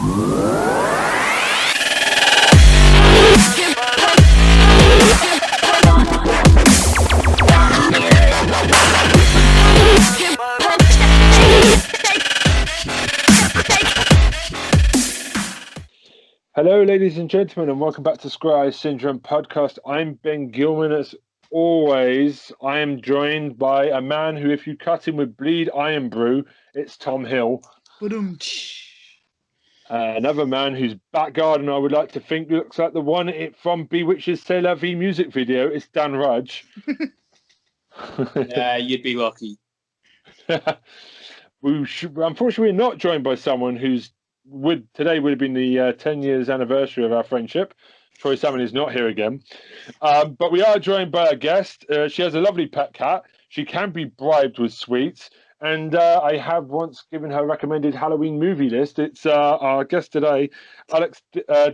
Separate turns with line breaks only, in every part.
Hello, ladies and gentlemen, and welcome back to Square Eye Syndrome podcast. I'm Ben Gilman. As always, I am joined by a man who, if you cut him with bleed iron brew, it's Tom Hill. Another man whose back garden I would like to think looks like the one from Bewitch's C'est La Vie music video. It's Dan Rudge.
Yeah, you'd be lucky.
Unfortunately, we're not joined by someone today would have been the 10 years anniversary of our friendship. Troy Salmon is not here again. But we are joined by a guest. She has a lovely pet cat. She can be bribed with sweets. And I have once given her recommended Halloween movie list. It's our guest today, Alex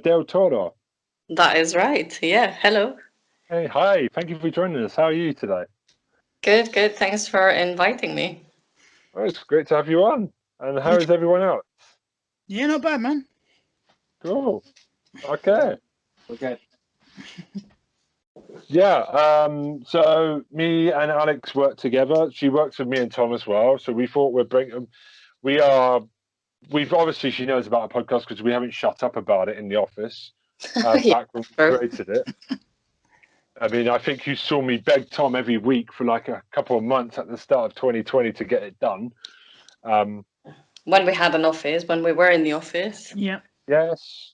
Del Toro.
That is right. Yeah. Hello.
Hey, hi. Thank you for joining us. How are you today?
Good. Thanks for inviting me.
Oh, it's great to have you on. And how is everyone else?
Yeah, not bad, man.
Cool. Okay.
Okay.
Yeah. So me and Alex work together. She works with me and Tom as well. So we thought we've obviously she knows about our podcast because we haven't shut up about it in the office back when we created it. I mean, I think you saw me beg Tom every week for like a couple of months at the start of 2020 to get it done.
When we had an office, when we were in the office.
Yeah.
Yes.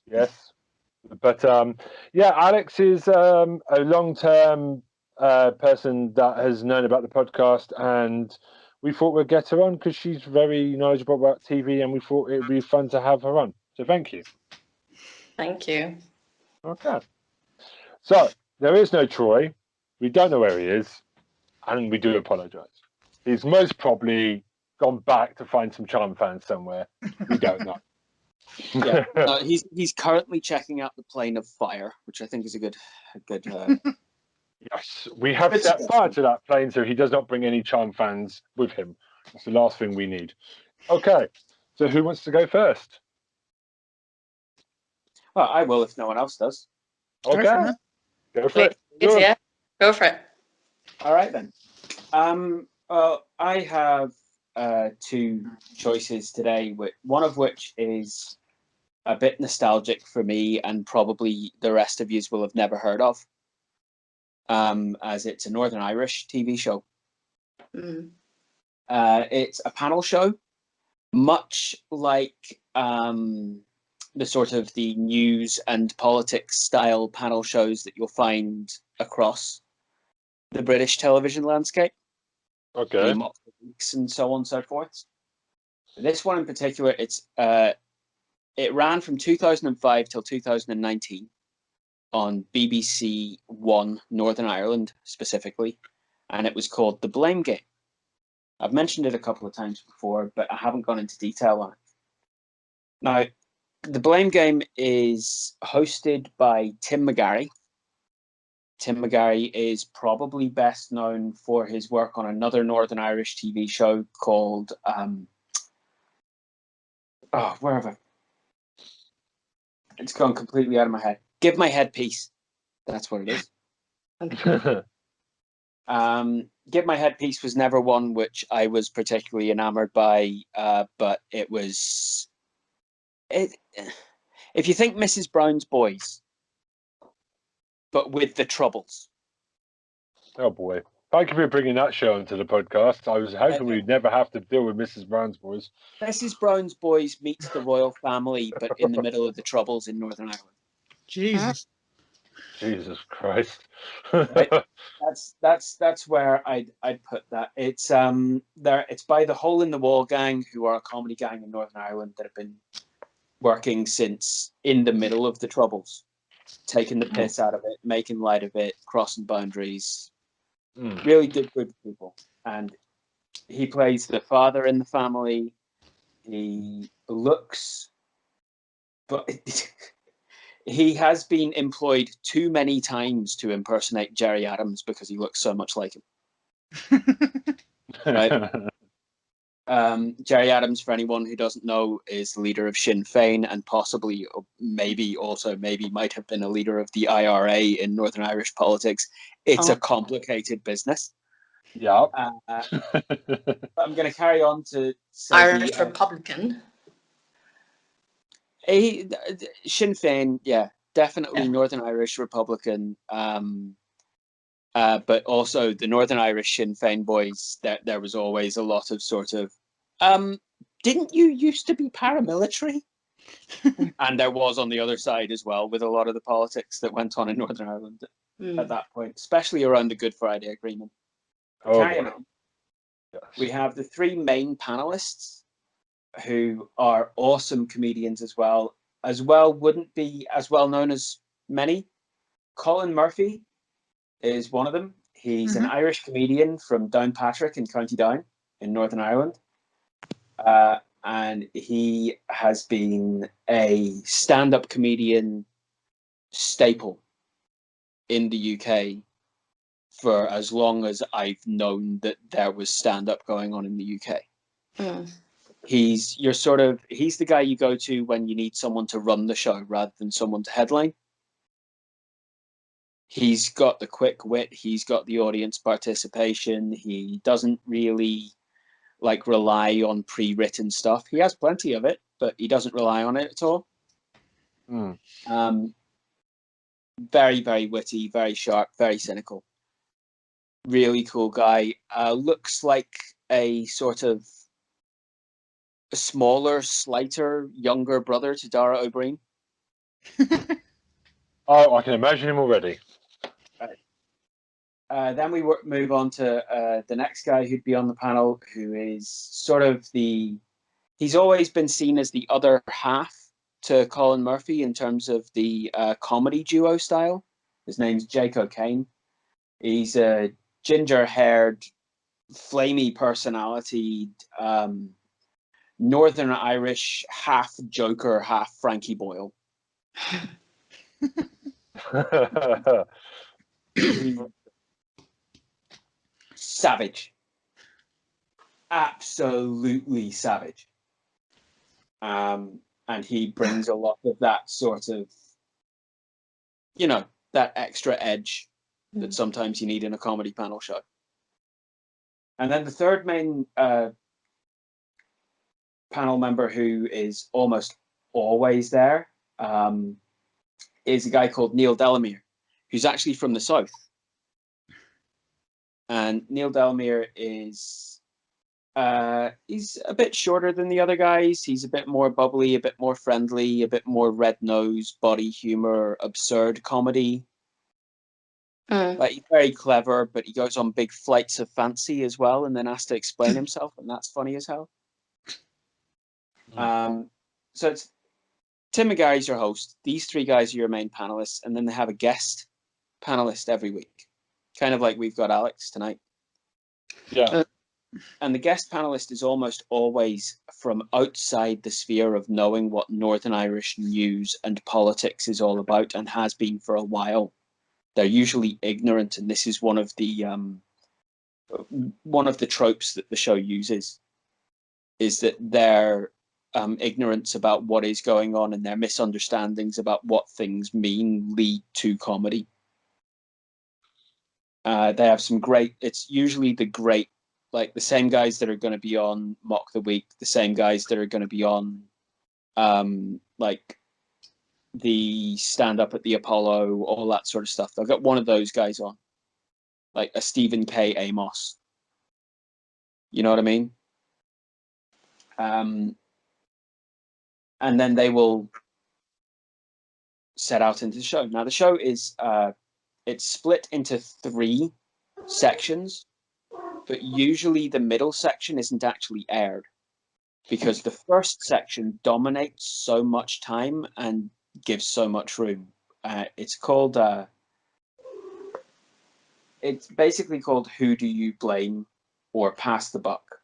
But Alex is a long-term person that has known about the podcast, and we thought we'd get her on because she's very knowledgeable about TV, and we thought it'd be fun to have her on. So thank you.
Thank you.
Okay. So there is no Troy. We don't know where he is, and we do apologise. He's most probably gone back to find some Charm fans somewhere. We don't know.
Yeah, he's currently checking out the plane of fire, which I think is a good.
Yes, we have set fire to that plane so he does not bring any Charm fans with him. That's the last thing we need. Okay, so who wants to go first?
Well, I will if no one else does.
Okay, go for it.
Yeah, go for it.
All right then. I have two choices today, one of which is a bit nostalgic for me, and probably the rest of you will have never heard of, as it's a Northern Irish TV show. It's a panel show, much like the sort of the news and politics style panel shows that you'll find across the British television landscape.
Okay.
And so on and so forth. This one in particular, it ran from 2005 till 2019 on BBC One Northern Ireland specifically, and it was called The Blame Game. I've mentioned it a couple of times before, but I haven't gone into detail on it. Now, The Blame Game is hosted by Tim McGarry. Tim McGarry is probably best known for his work on another Northern Irish TV show called where have I? It's gone completely out of my head. Give My Head Peace. That's what it is. Give My Head Peace was never one which I was particularly enamored by, but it was it. If you think Mrs. Brown's Boys, but with the Troubles.
Oh boy. Thank you for bringing that show into the podcast. I was hoping we'd never have to deal with Mrs. Brown's Boys.
Mrs. Brown's Boys meets the royal family, but in the middle of the Troubles in Northern Ireland.
Jesus
Christ.
Right? That's where I'd put that. It's it's by the Hole in the Wall gang, who are a comedy gang in Northern Ireland that have been working since in the middle of the Troubles. Taking the piss out of it, making light of it, crossing boundaries. Really good people. And he plays the father in the family. He looks, but he has been employed too many times to impersonate Jerry Adams because he looks so much like him. Right? Jerry Adams, for anyone who doesn't know, is the leader of Sinn Féin and possibly, maybe might have been a leader of the IRA in Northern Irish politics. It's a complicated business.
Yeah.
I'm going to carry on to say
Irish Republican.
Sinn Féin, yeah, definitely
Yeah.
Northern Irish Republican. But also the Northern Irish Sinn Féin boys, there was always a lot of sort of, didn't you used to be paramilitary? And there was on the other side as well, with a lot of the politics that went on in Northern Ireland at that point, especially around the Good Friday Agreement. Carrying on, we have the three main panelists who are awesome comedians as well. Wouldn't be as well known as many. Colin Murphy is one of them. He's an Irish comedian from Downpatrick in County Down in Northern Ireland. And he has been a stand-up comedian staple in the UK for as long as I've known that there was stand-up going on in the UK. He's the guy you go to when you need someone to run the show rather than someone to headline. He's got the quick wit. He's got the audience participation. He doesn't really rely on pre-written stuff. He has plenty of it, but he doesn't rely on it at all. Very, very witty, very sharp, very cynical. Really cool guy. Looks like a sort of a smaller, slighter, younger brother to Dara O'Brien.
Oh, I can imagine him already.
Then we move on to the next guy who'd be on the panel, who is sort of he's always been seen as the other half to Colin Murphy in terms of the comedy duo style. His name's Jake O'Kane. He's a ginger-haired, flamey personality, Northern Irish, half Joker, half Frankie Boyle. Savage. Absolutely savage. And he brings a lot of that sort of, that extra edge that sometimes you need in a comedy panel show. And then the third main panel member, who is almost always there, is a guy called Neil Delamere, who's actually from the South. And Neil Delamere is he's a bit shorter than the other guys. He's a bit more bubbly, a bit more friendly, a bit more red-nosed, body humor, absurd comedy. He's very clever, but he goes on big flights of fancy as well, and then has to explain himself, and that's funny as hell. So it's Tim McGarry's your host. These three guys are your main panelists, and then they have a guest panelist every week, kind of like we've got Alex tonight.
Yeah.
And the guest panelist is almost always from outside the sphere of knowing what Northern Irish news and politics is all about, and has been for a while. They're usually ignorant, and this is one of the tropes that the show uses, is that their ignorance about what is going on and their misunderstandings about what things mean lead to comedy. They have some great. It's usually the same guys that are going to be on Mock the Week, the same guys that are going to be on the stand up at the Apollo, all that sort of stuff. They've got one of those guys on, like a Stephen K. Amos. You know what I mean? And then they will set out into the show. Now the show is it's split into 3 sections, but usually the middle section isn't actually aired because the first section dominates so much time and gives so much room. It's basically called Who Do You Blame, or Pass the Buck.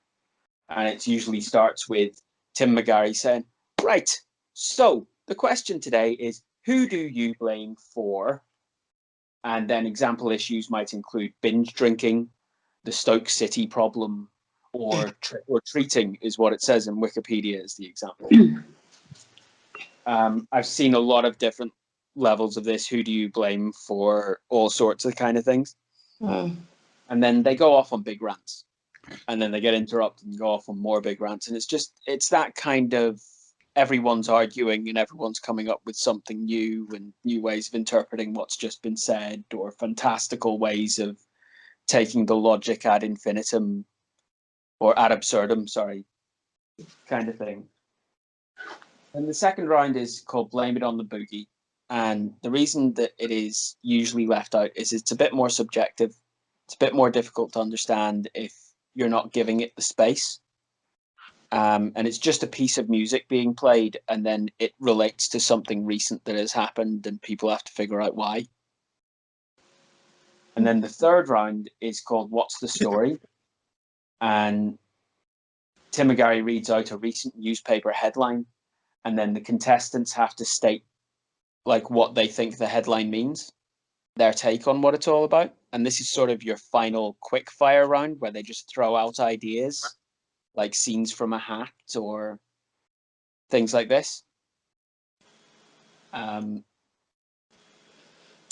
And it usually starts with Tim McGarry saying, right, so the question today is, who do you blame for? And then example issues might include binge drinking, the Stoke City problem, or treating is what it says in Wikipedia as the example. I've seen a lot of different levels of this. Who do you blame for all sorts of kind of things? And then they go off on big rants, and then they get interrupted and go off on more big rants. And it's that kind of everyone's arguing and everyone's coming up with something new and new ways of interpreting what's just been said, or fantastical ways of taking the logic ad infinitum or ad absurdum, sorry, kind of thing. And the second round is called Blame It on the Boogie. And the reason that it is usually left out is it's a bit more subjective. It's a bit more difficult to understand if you're not giving it the space. And it's just a piece of music being played, and then it relates to something recent that has happened, and people have to figure out why. And then the third round is called What's the Story? And Tim and Gary reads out a recent newspaper headline, and then the contestants have to state like what they think the headline means, their take on what it's all about. And this is sort of your final quick fire round where they just throw out ideas like scenes from a hat or things like this.
And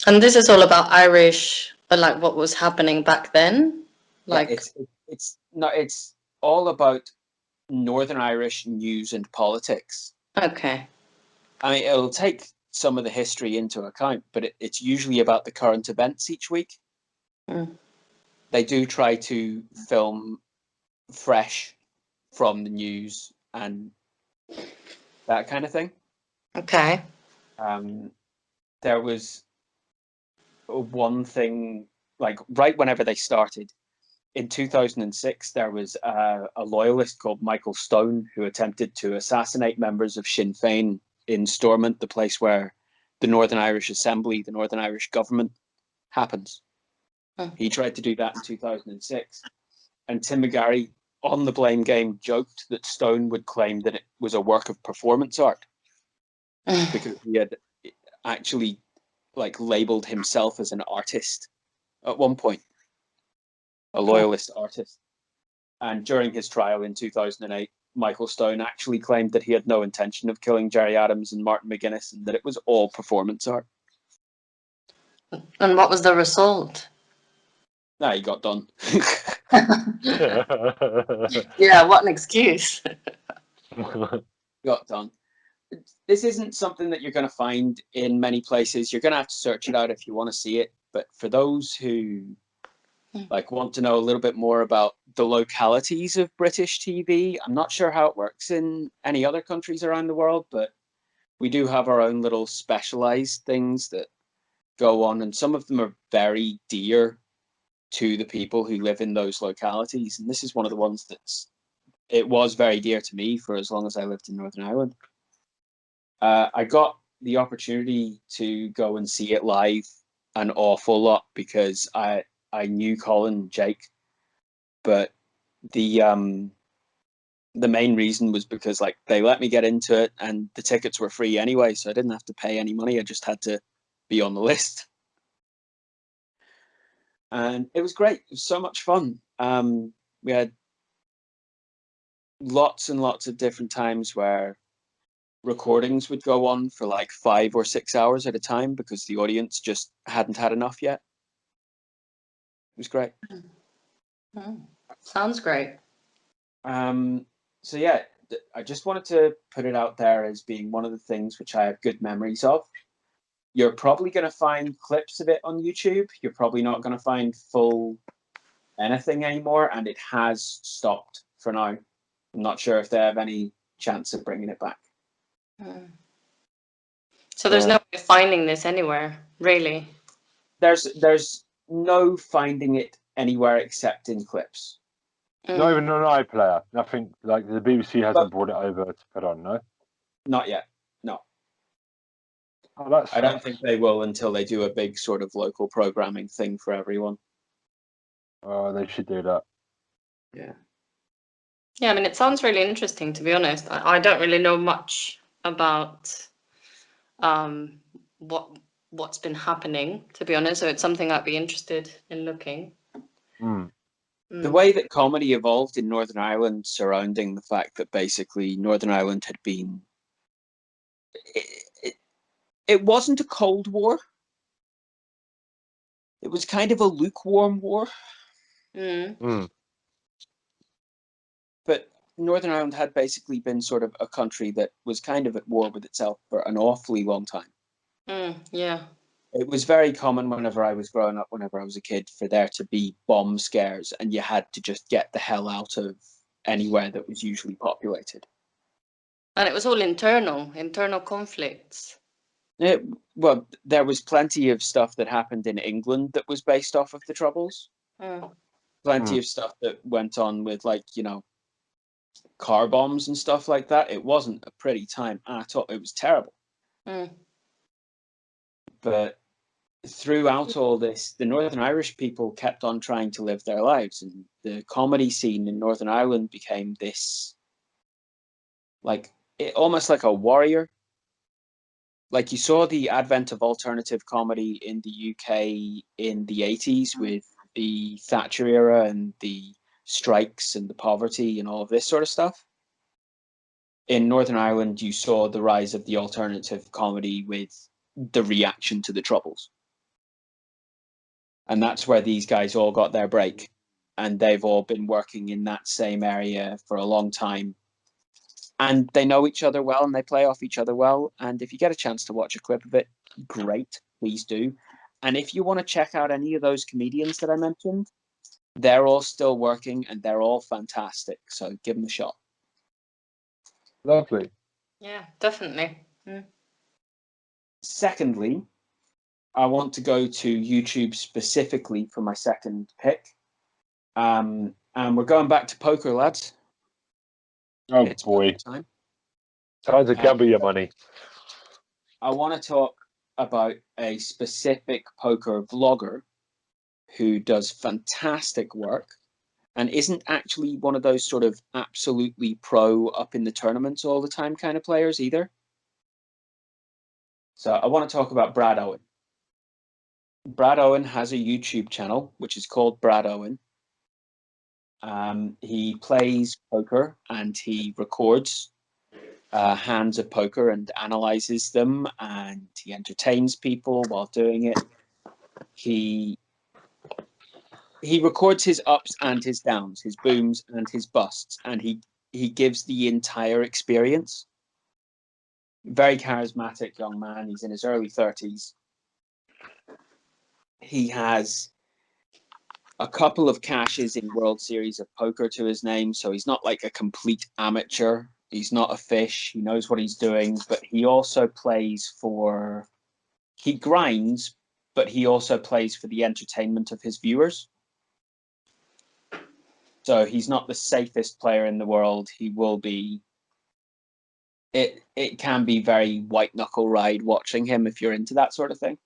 this is all about Irish, like what was happening back then. Like
it's all about Northern Irish news and politics.
Okay.
I mean, it'll take some of the history into account, but it's usually about the current events each week. They do try to film fresh from the news and that kind of thing.
Okay.
There was one thing, like right whenever they started, in 2006, there was a loyalist called Michael Stone who attempted to assassinate members of Sinn Féin in Stormont, the place where the Northern Irish Assembly, the Northern Irish government, happens. He tried to do that in 2006. And Tim McGarry, on the Blame Game, joked that Stone would claim that it was a work of performance art because he had actually like labeled himself as an artist at one point, a loyalist artist. And during his trial in 2008, Michael Stone actually claimed that he had no intention of killing Gerry Adams and Martin McGuinness, and that it was all performance art.
And what was the result?
Nah, he got done.
Yeah, what an excuse.
Got done. This isn't something that you're going to find in many places. You're going to have to search it out if you want to see it. But for those who like want to know a little bit more about the localities of British TV, I'm not sure how it works in any other countries around the world, but we do have our own little specialized things that go on, and some of them are very dear to the people who live in those localities. And this is one of the ones it was very dear to me for as long as I lived in Northern Ireland. I got the opportunity to go and see it live an awful lot because I knew Colin and Jake, but the main reason was because like they let me get into it and the tickets were free anyway, so I didn't have to pay any money. I just had to be on the list. And it was great. It was so much fun. We had lots and lots of different times where recordings would go on for like 5 or 6 hours at a time because the audience just hadn't had enough yet. It was great.
Sounds great.
So yeah, I just wanted to put it out there as being one of the things which I have good memories of. You're probably going to find clips of it on YouTube. You're probably not going to find full anything anymore, and it has stopped for now. I'm not sure if they have any chance of bringing it back.
So there's no way of finding this anywhere, really?
There's no finding it anywhere except in clips.
Not even on iPlayer. Nothing like the BBC hasn't brought it over to put on, no?
Not yet. No.
Oh,
I don't think they will until they do a big sort of local programming thing for everyone.
Oh, they should do that.
Yeah.
Yeah, I mean, it sounds really interesting, to be honest. I don't really know much about what's been happening, to be honest. So it's something I'd be interested in looking.
The way that comedy evolved in Northern Ireland surrounding the fact that basically Northern Ireland had been... It wasn't a Cold War. It was kind of a lukewarm war. But Northern Ireland had basically been sort of a country that was kind of at war with itself for an awfully long time.
Yeah.
It was very common whenever I was growing up, whenever I was a kid, for there to be bomb scares, and you had to just get the hell out of anywhere that was usually populated.
And it was all internal conflicts.
Well, there was plenty of stuff that happened in England that was based off of the Troubles. Plenty of stuff that went on with, like, you know, car bombs and stuff like that. It wasn't a pretty time at all. It was terrible. But throughout all this, the Northern Irish people kept on trying to live their lives, and the comedy scene in Northern Ireland became this, like, almost like a warrior. Like, you saw the advent of alternative comedy in the UK in the 80s with the Thatcher era and the strikes and the poverty and all of this sort of stuff. In Northern Ireland, you saw the rise of the alternative comedy with the reaction to the Troubles. And that's where these guys all got their break. And they've all been working in that same area for a long time. And they know each other well, and they play off each other well. And if you get a chance to watch a clip of it, great, please do. And if you want to check out any of those comedians that I mentioned, they're all still working, and they're all fantastic. So give them a shot.
Lovely.
Yeah, definitely.
Secondly, I want to go to YouTube specifically for my second pick. And we're going back to poker, lads.
Oh,
It's
boy.
time.
Time to gamble your money.
I want to talk about a specific poker vlogger who does fantastic work and isn't actually one of those sort of absolutely pro up in the tournaments all the time kind of players either. So I want to talk about Brad Owen. Brad Owen has a YouTube channel, which is called Brad Owen. He plays poker and he records hands of poker and analyzes them, and he entertains people while doing it. He records his ups and his downs, his booms and his busts, and he gives the entire experience. Very charismatic young man. He's in his early 30s. He has a couple of cashes in World Series of Poker to his name, so he's not like a complete amateur. He's not a fish. He knows what he's doing, but he also plays for... He grinds, but he also plays for the entertainment of his viewers. So he's not the safest player in the world. He will be... It can be very white-knuckle ride watching him if you're into that sort of thing.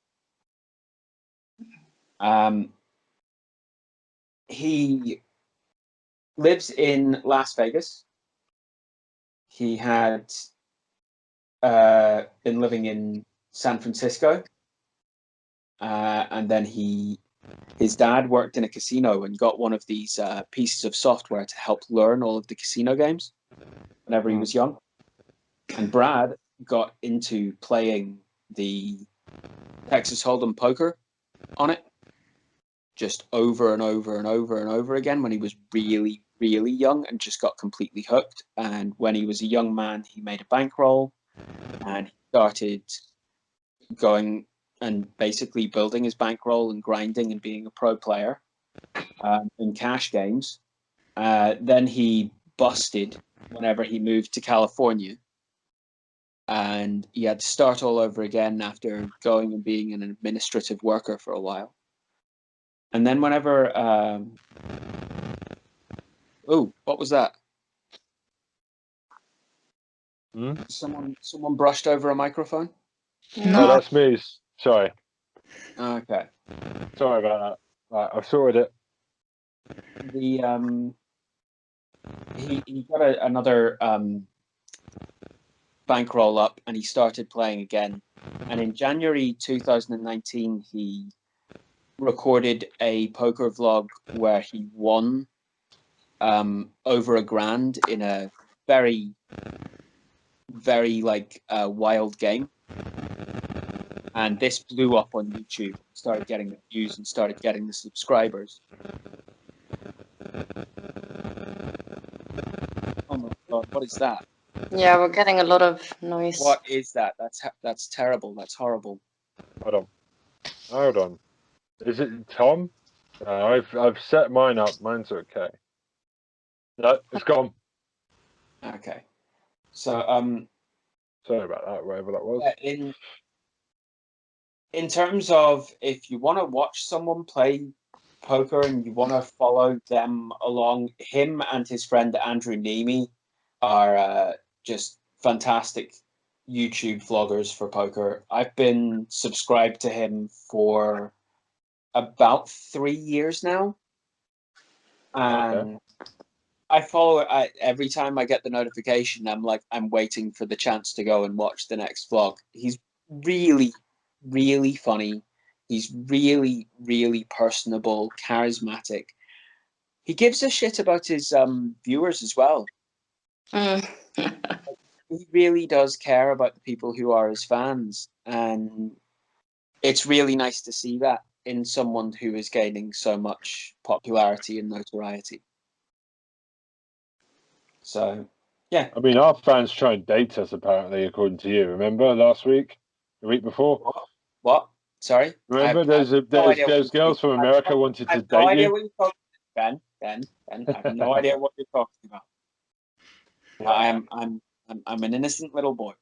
He lives in Las Vegas. He had been living in San Francisco. And then his dad worked in a casino and got one of these pieces of software to help learn all of the casino games whenever he was young. And Brad got into playing the Texas Hold'em poker on it just over and over and over and over again when he was really, really young, and just got completely hooked. And when he was a young man, he made a bankroll and he started going and basically building his bankroll and grinding and being a pro player in cash games. Then he busted whenever he moved to California, and he had to start all over again after going and being an administrative worker for a while. And then whenever... oh, what was that? Someone brushed over a microphone?
No, that's me. Sorry.
Okay.
Sorry about that. Right, I've sorted it.
He got another bankroll up, and he started playing again. And in January 2019, he recorded a poker vlog where he won over $1,000 in a very, very wild game. And this blew up on YouTube, started getting the views and started getting the subscribers. Oh my God, what is that?
Yeah, we're getting a lot of noise.
What is that? That's terrible. That's horrible.
Hold on. Is it Tom? I've set mine up. Mine's okay. No, it's gone.
Okay. So
Sorry about that, whatever that was.
in terms of if you want to watch someone play poker and you want to follow them along, him and his friend Andrew Neeme are just fantastic YouTube vloggers for poker. I've been subscribed to him for about 3 years now, and I follow it. Every time I get the notification, I'm waiting for the chance to go and watch the next vlog. He's really, really funny. He's really, really personable, charismatic. He gives a shit about his viewers as well.
Mm.
He really does care about the people who are his fans, and it's really nice to see that in someone who is gaining so much popularity and notoriety. So, yeah.
I mean, our fans try and date us, apparently, according to you. Remember last week? The week before?
What? Sorry?
Remember, those girls from America wanted to date you?
I have no idea what you're talking about, Ben. I have no idea what you're talking about. Yeah. I'm an innocent little boy.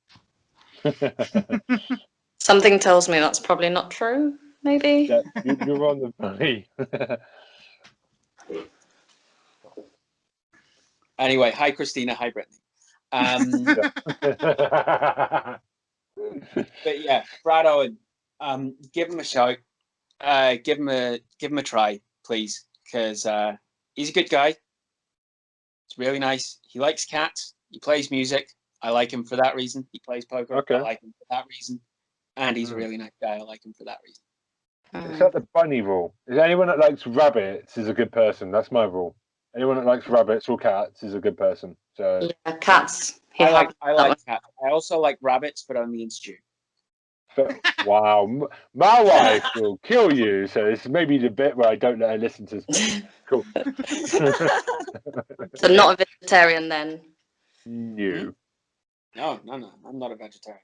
Something tells me that's probably not true, maybe.
Yeah, you're on the money.
Anyway, hi Christina, hi Brittany. But yeah, Brad Owen, give him a shout. Give him a try, please, because he's a good guy. It's really nice. He likes cats. He plays music. I like him for that reason. He plays poker.
Okay.
I like him for that reason. And he's a really nice guy. I like him for that reason.
It's like the bunny rule. Is anyone that likes rabbits is a good person? That's my rule. Anyone that likes rabbits or cats is a good person. So
yeah, cats.
I like cats. I also like rabbits, but only in stew.
Wow, my wife will kill you. So it's maybe the bit where I don't let her listen to. Cool.
So not a vegetarian then?
No.
No, I'm not a vegetarian.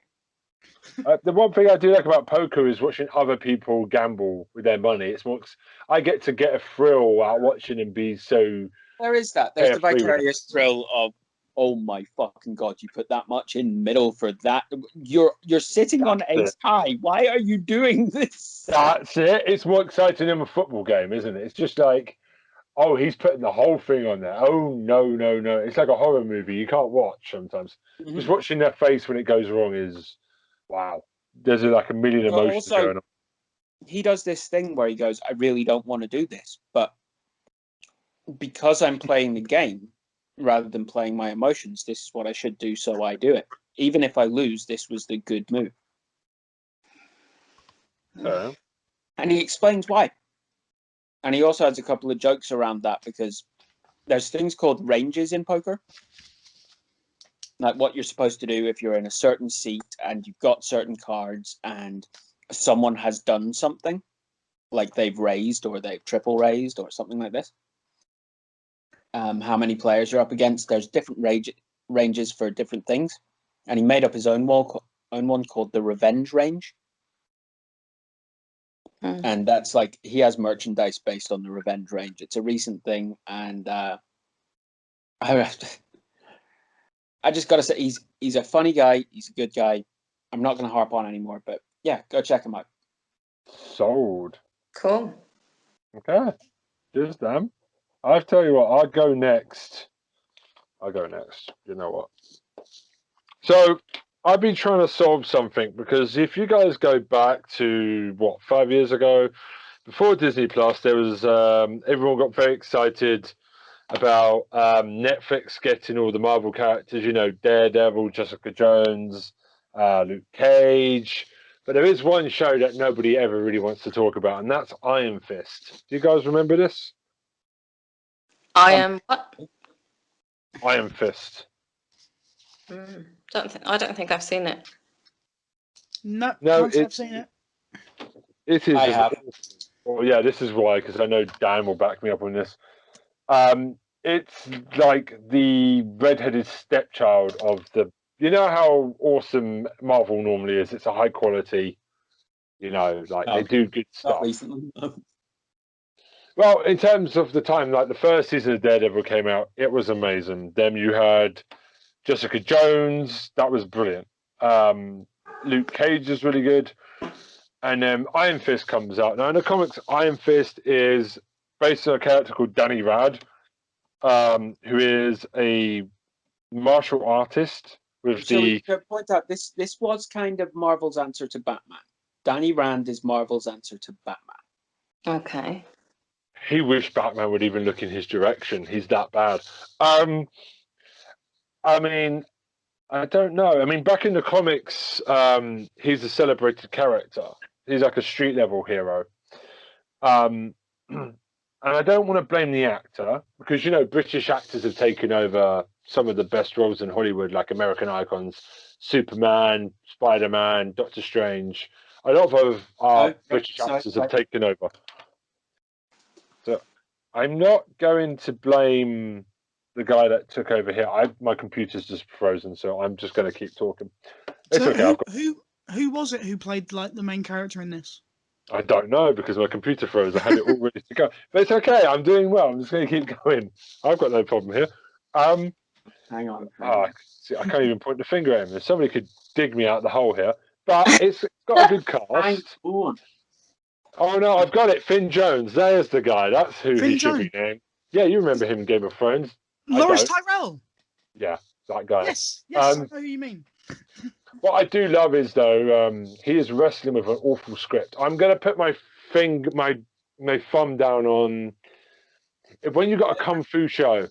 The one thing I do like about poker is watching other people gamble with their money. It's more, I get a thrill out watching them be so.
There is that. There's the vicarious thrill of, oh my fucking God, you put that much in middle for that. You're sitting on ace high. Why are you doing this?
That's it. It's more exciting than a football game, isn't it? It's just like, oh, he's putting the whole thing on there. Oh, no. It's like a horror movie. You can't watch sometimes. Mm-hmm. Just watching their face when it goes wrong is, wow. There's like a million emotions going on.
He does this thing where he goes, I really don't want to do this, but because I'm playing the game rather than playing my emotions, this is what I should do, so I do it. Even if I lose, this was the good move. And he explains why. And he also has a couple of jokes around that, because there's things called ranges in poker. Like what you're supposed to do if you're in a certain seat and you've got certain cards and someone has done something, like they've raised or they've triple raised or something like this. How many players you're up against. There's different ranges for different things. And he made up his own one called the Revenge Range. And that's like, he has merchandise based on the Revenge Range. It's a recent thing. And I just got to say, he's a funny guy. He's a good guy. I'm not going to harp on anymore, but yeah, go check him out.
Sold.
Cool.
Okay. Just them. I'll tell you what, I'll go next. You know what? So I've been trying to solve something, because if you guys go back to 5 years ago, before Disney Plus, there was everyone got very excited about Netflix getting all the Marvel characters, Daredevil, Jessica Jones, Luke Cage. But there is one show that nobody ever really wants to talk about, and that's Iron Fist. Do you guys remember this?
I am what?
Iron Fist.
I don't think I've seen it.
No,
No,
can't say I've
it's
seen it.
it is.
I
an
have.
awful- Well, yeah, this is why, because I know Dan will back me up on this. It's like the red-headed stepchild of the. You know how awesome Marvel normally is. It's a high quality. You know, like
No,
they do good
not
stuff.
recently.
Well, in terms of the time, like the first season of Daredevil came out, it was amazing. Then you had Jessica Jones, that was brilliant. Luke Cage is really good. And then Iron Fist comes out. Now, in the comics, Iron Fist is based on a character called Danny Rand, who is a martial artist with
So we
the.
should point out this was kind of Marvel's answer to Batman. Danny Rand is Marvel's answer to Batman.
Okay.
He wished Batman would even look in his direction. He's that bad. I mean, I don't know. I mean, back in the comics, he's a celebrated character. He's like a street level hero. And I don't want to blame the actor because, you know, British actors have taken over some of the best roles in Hollywood, like American icons, Superman, Spider-Man, Doctor Strange. A lot of our British actors have taken over. So I'm not going to blame the guy that took over here. My computer's just frozen, so I'm just going to keep talking. It's
So
okay.
who was it who played like the main character in this?
I don't know because my computer froze. I had it all ready to go, but it's okay. I'm doing well. I'm just going to keep going. I've got no problem here.
Hang on.
See, I can't even point the finger at him. If somebody could dig me out the hole here, but it's got a good cast. Oh no, I've got it. Finn Jones. There's the guy. That's who
Finn
he should
Jones.
be named. Yeah, you remember him in Game of Thrones.
Loris Tyrell.
Yeah, that guy.
Yes, I know who you mean.
What I do love is though, he is wrestling with an awful script. I'm going to put my thumb down on when you got a kung fu show.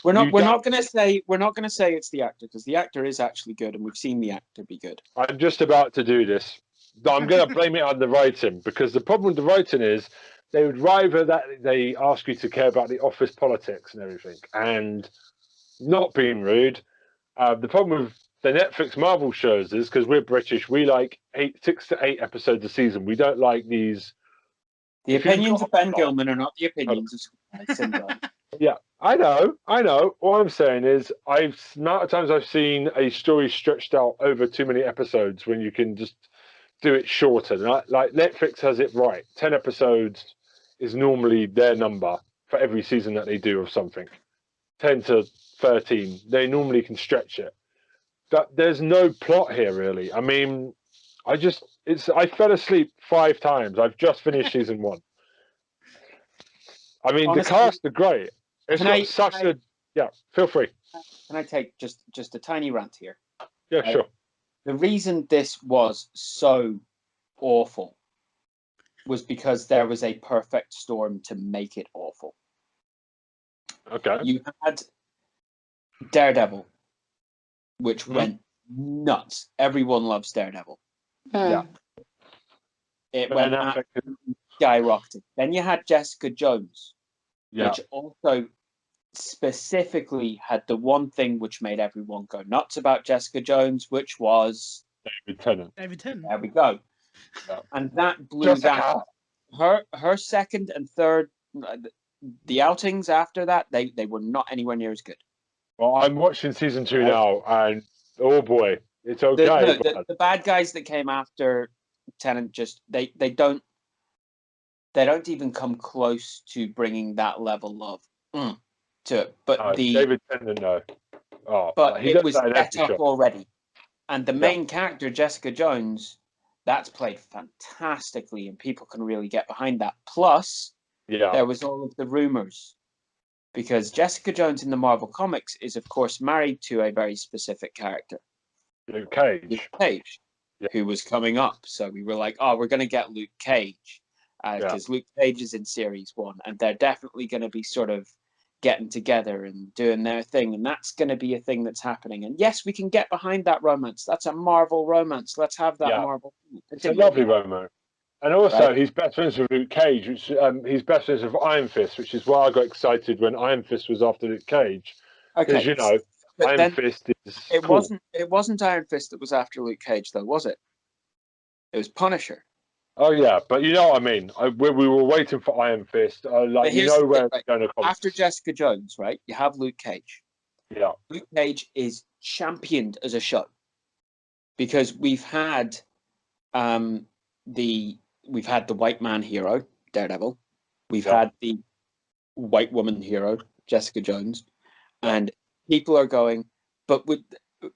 We're not going to say it's the actor because the actor is actually good and we've seen the actor be good.
I'm just about to do this. I'm going to blame it on the writing because the problem with the writing is they would rather that they ask you to care about the office politics and everything and not being rude. The problem with the Netflix Marvel shows is because we're British, we like 6 to 8 episodes a season. We don't like these.
The opinions of Ben Gilman are not the opinions of Syndrome.
Yeah, I know. All I'm saying is, amount of times I've seen a story stretched out over too many episodes when you can just do it shorter. Like Netflix has it right. 10 episodes is normally their number for every season that they do of something. 10 to 13, they normally can stretch it. But there's no plot here, really. I mean, I fell asleep 5 times. I've just finished season 1. I mean, honestly, the cast are great. It's yeah. Feel free.
Can I take just a tiny rant here?
Yeah, sure.
The reason this was so awful was because there was a perfect storm to make it awful.
Okay.
You had Daredevil, which went nuts. Everyone loves Daredevil.
Yeah.
It went skyrocketed. Then you had Jessica Jones, which also specifically had the one thing which made everyone go nuts about Jessica Jones, which was
David Tennant.
There we go.
Yeah.
And that blew that. Her second and third, the outings after that, they were not anywhere near as good.
Well, I'm watching season 2 now, and oh boy, it's okay.
The bad guys that came after Tennant just they don't even come close to bringing that level of to it. But
David Tennant, no. Oh,
but it was set up already, and the main character Jessica Jones, that's played fantastically, and people can really get behind that. Plus, there was all of the rumors. Because Jessica Jones in the Marvel Comics is, of course, married to a very specific character.
Luke Cage.
Who was coming up. So we were like, oh, we're going to get Luke Cage. Because Luke Cage is in Series 1. And they're definitely going to be sort of getting together and doing their thing. And that's going to be a thing that's happening. And yes, we can get behind that romance. That's a Marvel romance. Let's have that Marvel.
It's a lovely romance. And also,
Right.
he's best friends with Luke Cage, which he's best friends with Iron Fist, which is why I got excited when Iron Fist was after Luke Cage. Because
Okay. But
Iron
then
Fist is
it
cool.
wasn't Iron Fist that was after Luke Cage, though, was it? It was Punisher.
Oh yeah, but you know what I mean. We were waiting for Iron Fist.
But
Like you
here's
know
the
where
thing,
it's
right?
going to come.
After Jessica Jones, right? You have Luke Cage.
Yeah.
Luke Cage is championed as a show because we've had the white man hero, Daredevil. We've had the white woman hero, Jessica Jones, and people are going, but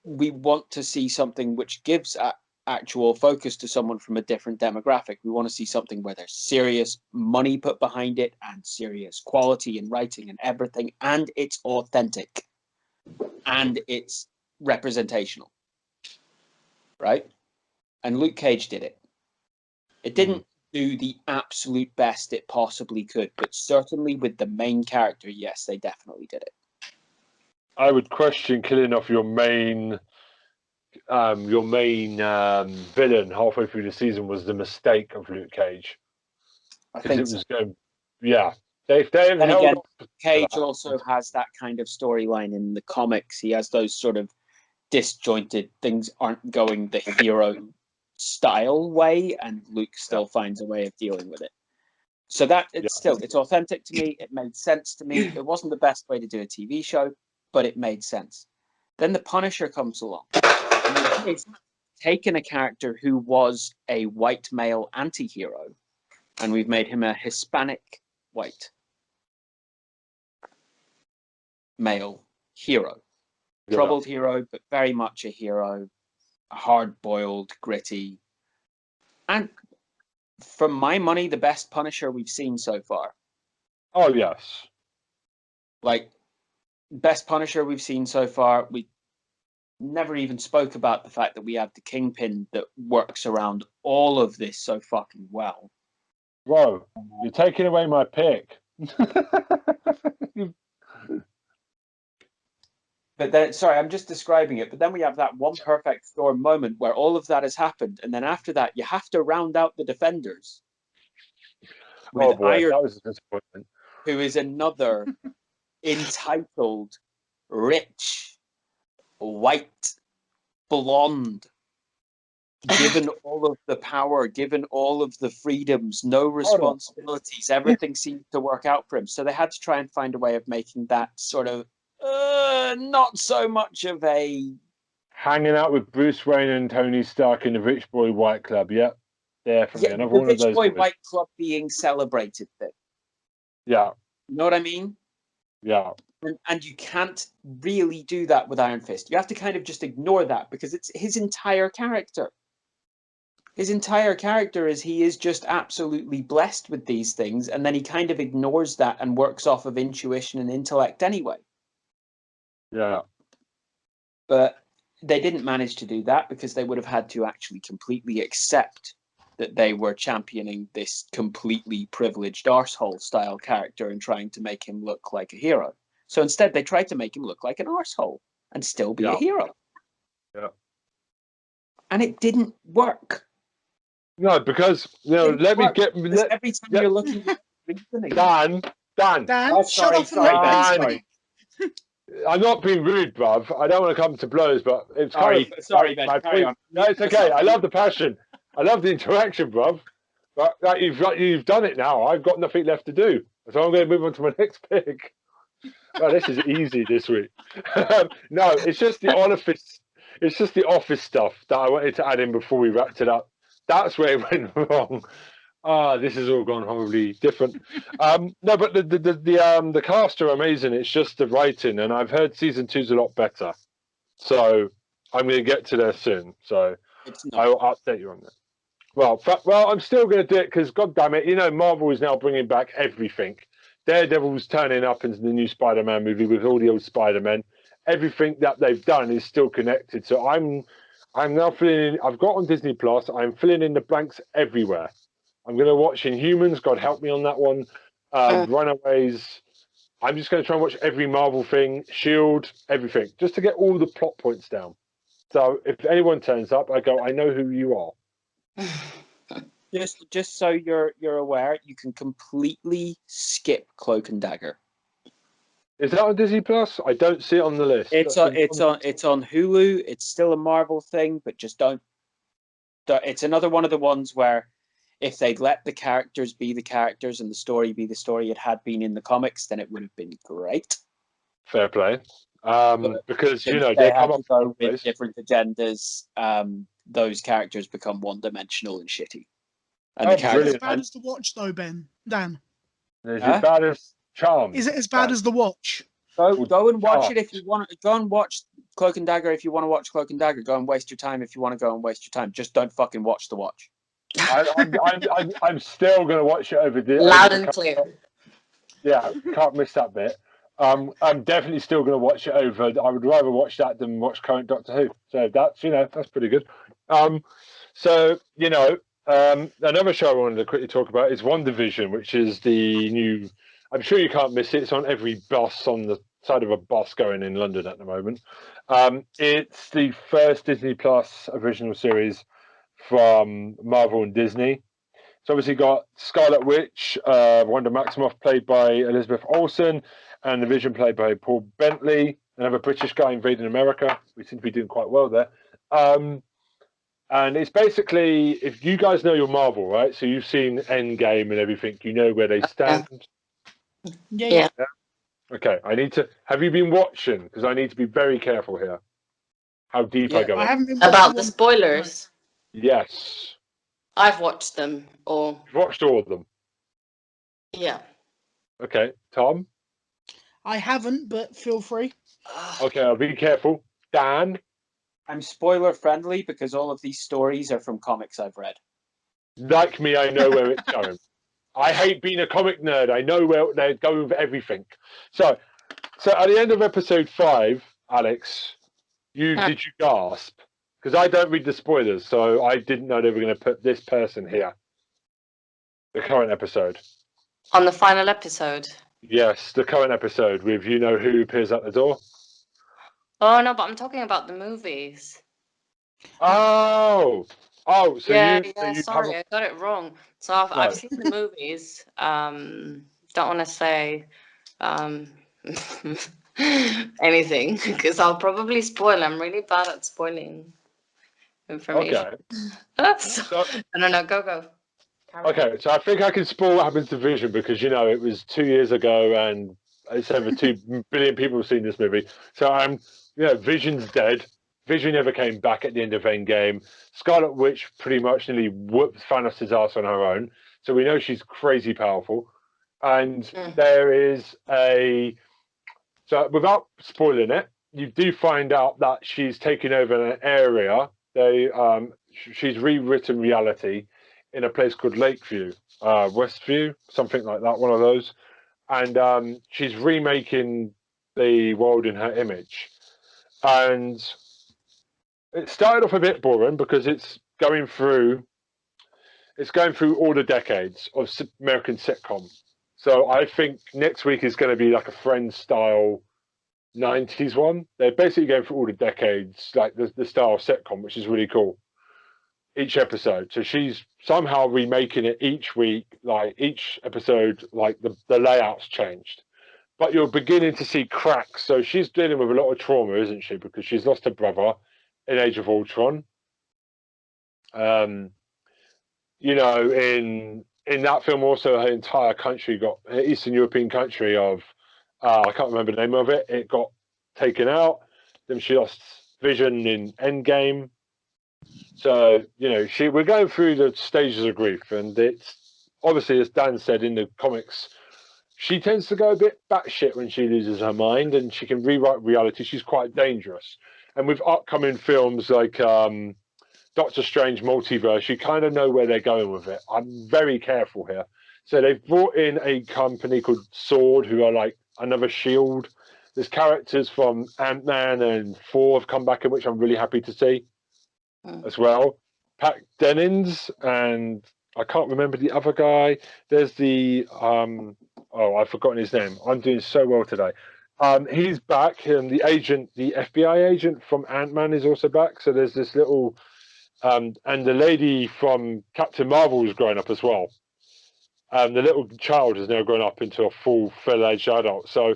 we want to see something which gives actual focus to someone from a different demographic. We want to see something where there's serious money put behind it and serious quality in writing and everything, and it's authentic and it's representational, right? And Luke Cage did it. It didn't do the absolute best it possibly could, but certainly with the main character, yes, they definitely did it.
I would question killing off your main villain halfway through the season was the mistake of Luke Cage.
I think
it was going, yeah. If they
then
held
again,
on
Cage also has that kind of storyline in the comics. He has those sort of disjointed things aren't going the hero style way, and Luke still finds a way of dealing with it. So that it's authentic to me. It made sense to me. It wasn't the best way to do a TV show, but it made sense. Then the Punisher comes along. And it's taken a character who was a white male anti-hero, and we've made him a Hispanic white male hero. Troubled hero, but very much a hero, hard-boiled, gritty, and for my money, the best Punisher we've seen so far.
Oh yes,
like best Punisher we've seen so far. We never even spoke about the fact that we have the Kingpin that works around all of this so fucking well.
Bro, you're taking away my pick.
But then, sorry, I'm just describing it. But then we have that one perfect storm moment where all of that has happened, and then after that, you have to round out the Defenders with
Oh boy,
Iron,
that was a disappointment.
who is another entitled, rich, white, blonde, given all of the power, given all of the freedoms, no responsibilities, everything seemed to work out for him. So they had to try and find a way of making that sort of not so much of a
hanging out with Bruce Wayne and Tony Stark in the Rich Boy White Club. Yep, definitely another
the
one
Rich
of those
Boy
boys.
White Club being celebrated thing.
Yeah,
You know what I mean?
yeah.
And you can't really do that with Iron Fist. You have to kind of just ignore that because it's his entire character. His entire character is he is just absolutely blessed with these things, and then he kind of ignores that and works off of intuition and intellect anyway.
Yeah.
But they didn't manage to do that because they would have had to actually completely accept that they were championing this completely privileged arsehole style character and trying to make him look like a hero. So instead, they tried to make him look like an arsehole and still be a hero.
Yeah.
And it didn't work.
No, because
every time you're looking at reasoning.
Dan.
Dan, shut up and let Ben speak.
I'm not being rude, bruv. I don't want to come to blows, but it's kind of
sorry, Ben. Carry on.
No, it's okay. I love the passion. I love the interaction, bruv. But you've done it now. I've got nothing left to do, so I'm going to move on to my next pick. Well, this is easy this week. No, it's just the office. It's just the office stuff that I wanted to add in before we wrapped it up. That's where it went wrong. This has all gone horribly different. No, but the cast are amazing. It's just the writing, and I've heard season 2's a lot better. So I'm going to get to there soon. So I will update you on that. Well, I'm still going to do it because, God damn it, Marvel is now bringing back everything. Daredevil's turning up into the new Spider-Man movie with all the old Spider-Men. Everything that they've done is still connected. So I'm now filling in. I've got on Disney Plus. I'm filling in the blanks everywhere. I'm going to watch Inhumans. God help me on that one. Runaways. I'm just going to try and watch every Marvel thing. Shield, everything, just to get all the plot points down. So if anyone turns up, I go, I know who you are.
Just so you're aware, you can completely skip Cloak and Dagger.
Is that on Disney Plus? I don't see it on the list.
It's on Hulu. It's still a Marvel thing, but just don't. It's another one of the ones where if they'd let the characters be the characters and the story be the story it had been in the comics, then it would have been great.
Fair play. Because
Since
they
have
come up
to go with
with
different agendas. Those characters become one-dimensional and shitty. And
Oh,
the
Is it
characters,
as bad as The Watch, though, Dan?
Is
Huh?
it bad as Charmed?
Is it as bad as The Watch?
go and watch it if
Charmed.
you want. Go and watch Cloak and Dagger if you want to watch Cloak and Dagger. Go and waste your time if you want to go and waste your time. Just don't fucking watch The Watch.
I'm still going to watch it over the
Loud
over the
and clear.
Yeah, can't miss that bit. I'm definitely still going to watch it over. I would rather watch that than watch current Doctor Who. So that's pretty good. Another show I wanted to quickly talk about is WandaVision, which is the new. I'm sure you can't miss it. It's on every bus on the side of a bus going in London at the moment. It's the first Disney Plus original series from Marvel and Disney. It's obviously got Scarlet Witch, Wanda Maximoff, played by Elizabeth Olsen, and the Vision, played by Paul Bentley, another British guy invading America. We seem to be doing quite well there. And it's basically, if you guys know your Marvel, right? So you've seen Endgame and everything. You know where they stand.
Yeah.
Okay, have you been watching? Because I need to be very careful here. How deep I
Yeah,
go.
I haven't been
About the
watching
spoilers,
Yes.
I've watched them all.
You've watched all of them.
Yeah.
Okay, Tom?
I haven't, but feel free.
Okay, I'll be careful. Dan?
I'm spoiler friendly because all of these stories are from comics I've read.
Like me, I know where it's going. I hate being a comic nerd. I know where they're going with everything. So at the end of episode 5, Alex, did you gasp? Because I don't read the spoilers, so I didn't know they were going to put this person here. The current episode.
On the final episode.
Yes, the current episode with who appears at the door.
Oh no, but I'm talking about the movies.
Oh, so
sorry, I got it wrong. So I've seen the movies. Don't want to say anything because I'll probably spoil. I'm really bad at spoiling information.
Okay.
No, go.
Okay, so I think I can spoil what happens to Vision because it was 2 years ago and it's over 2 billion people have seen this movie. So Vision's dead. Vision never came back at the end of Endgame. Scarlet Witch pretty much nearly whooped Thanos' ass on her own. So we know she's crazy powerful. And there is so without spoiling it, you do find out that she's taken over an area. She's rewritten reality in a place called Lakeview, Westview, something like that, one of those. And she's remaking the world in her image. And it started off a bit boring because it's going through all the decades of American sitcom. So I think next week is going to be like a Friends style 90s one. They're basically going through all the decades, like the style of sitcom, which is really cool. Each episode. So she's somehow remaking it each week, like each episode, like the layout's changed. But you're beginning to see cracks. So she's dealing with a lot of trauma, isn't she? Because she's lost her brother in Age of Ultron. In that film also her entire country got Eastern European country of I can't remember the name of it. It got taken out. Then she lost Vision in Endgame. So, we're going through the stages of grief, and it's obviously, as Dan said in the comics, she tends to go a bit batshit when she loses her mind, and she can rewrite reality. She's quite dangerous. And with upcoming films like Doctor Strange Multiverse, you kind of know where they're going with it. I'm very careful here. So they've brought in a company called Sword, who are like another Shield. There's characters from Ant-Man and Thor have come back in, which I'm really happy to see as well. Pat Dennings and I can't remember the other guy. There's the I've forgotten his name. I'm doing so well today. He's back, and the FBI agent from Ant-Man is also back. So there's this little and the lady from Captain Marvel was growing up as well. The little child has now grown up into a full-fledged adult, so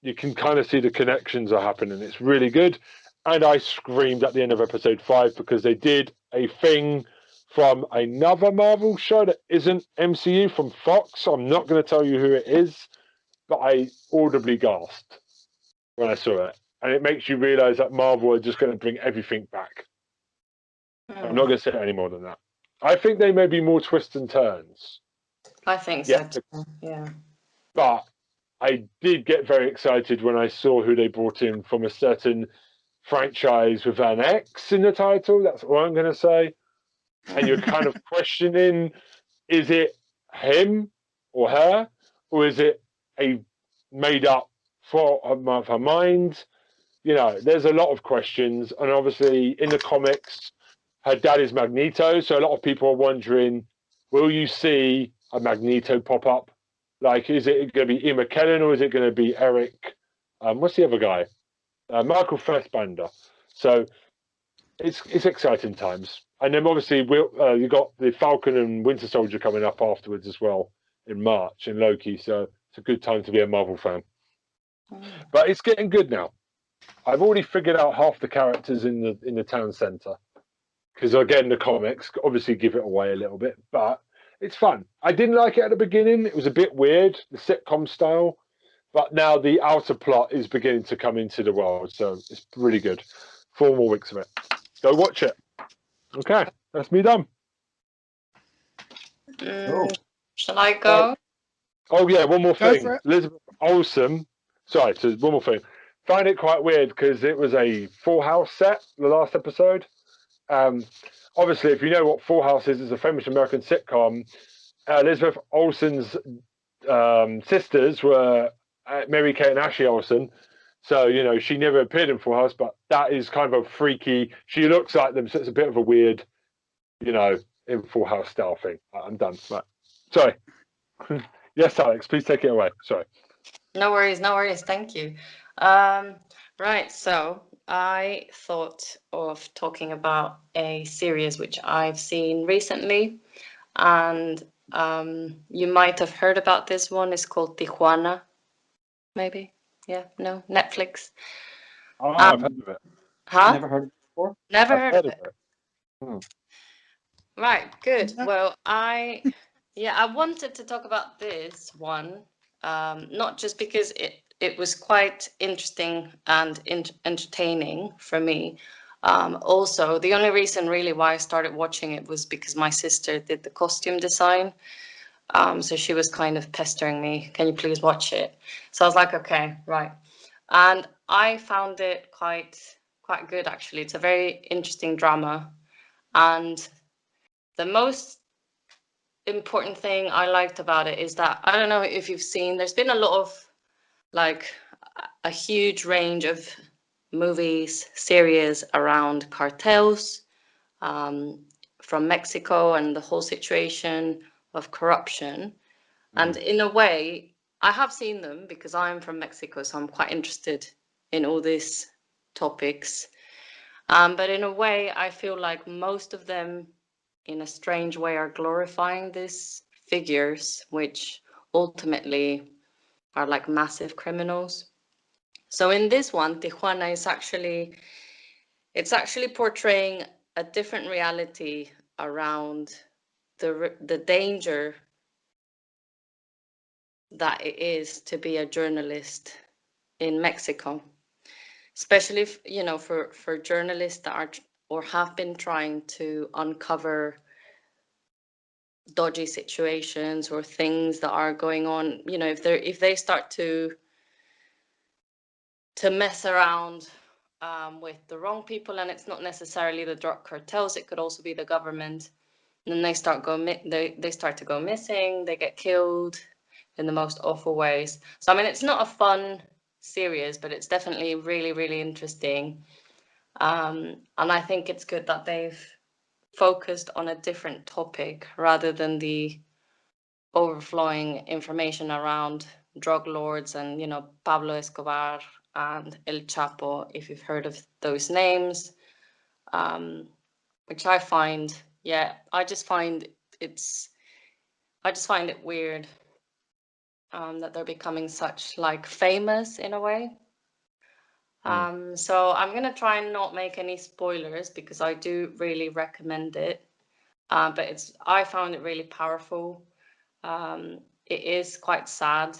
you can kind of see the connections are happening. It's really good. And I screamed at the end of episode 5 because they did a thing from another Marvel show that isn't MCU, from Fox. I'm not going to tell you who it is, but I audibly gasped when I saw it. And it makes you realize that Marvel are just going to bring everything back. I'm not going to say any more than that. I think they may be more twists and turns.
I think
Yeah.
so too. Yeah.
But I did get very excited when I saw who they brought in from a certain franchise with an X in the title. That's all I'm going to say. And you're kind of questioning, is it him or her? Or is it a made up thought of her mind? You know, there's a lot of questions. And obviously in the comics, her dad is Magneto. So a lot of people are wondering, will you see a Magneto pop up? Like, is it going to be Ian McKellen or is it going to be Eric? What's the other guy? Michael Fassbender. So it's exciting times. And then obviously you got the Falcon and Winter Soldier coming up afterwards as well in March in Loki. So it's a good time to be a Marvel fan. But it's getting good now. I've already figured out half the characters in the town centre. Because again, the comics obviously give it away a little bit, but it's fun. I didn't like it at the beginning. It was a bit weird, the sitcom style. But now the outer plot is beginning to come into the world. So it's really good. 4 more weeks of it. Go watch it. Okay, that's me done.
Shall I go?
Oh, yeah, one more
Go
thing.
for it.
Elizabeth Olsen. Sorry, so one more thing. Find it quite weird because it was a Full House set, the last episode. Obviously, if you know what Full House is, it's a famous American sitcom. Elizabeth Olsen's sisters were Mary-Kate and Ashley Olsen. So, you know, she never appeared in Full House, but that is kind of a freaky, she looks like them, so it's a bit of a weird, you know, in Full House style thing. I'm done. Right. Sorry. Yes, Alex, please take it away. Sorry.
No worries, no worries. Thank you. Right, so I thought of talking about a series which I've seen recently, and you might have heard about this one. It's called Tijuana, maybe. Yeah, no, Netflix.
Oh, I've heard of it.
Huh?
Never heard of it before.
Never
I've
heard of it.
Hmm.
Right, good.
No.
Well, I wanted to talk about this one, not just because it was quite interesting and entertaining for me. Also, the only reason really why I started watching it was because my sister did the costume design. So she was kind of pestering me, can you please watch it? So I was like, okay, right. And I found it quite good, actually. It's a very interesting drama. And the most important thing I liked about it is that, I don't know if you've seen, there's been a lot of, like, a huge range of movies, series around cartels from Mexico and the whole situation of corruption. And in a way, I have seen them because I'm from Mexico, so I'm quite interested in all these topics. But in a way, I feel like most of them, in a strange way, are glorifying these figures, which ultimately are like massive criminals. So in this one, Tijuana is actually portraying a different reality around the danger that it is to be a journalist in Mexico, especially if, you know, for journalists that are or have been trying to uncover dodgy situations or things that are going on. You know, if they start to mess around with the wrong people, and it's not necessarily the drug cartels, it could also be the government, and then they start to go missing, they get killed in the most awful ways. So I mean, it's not a fun series, but it's definitely really, really interesting. And I think it's good that they've focused on a different topic rather than the overflowing information around drug lords and, you know, Pablo Escobar and El Chapo, if you've heard of those names. which I find, I just find it weird that they're becoming such like famous in a way. So I'm gonna try and not make any spoilers because I do really recommend it. But I found it really powerful. It is quite sad.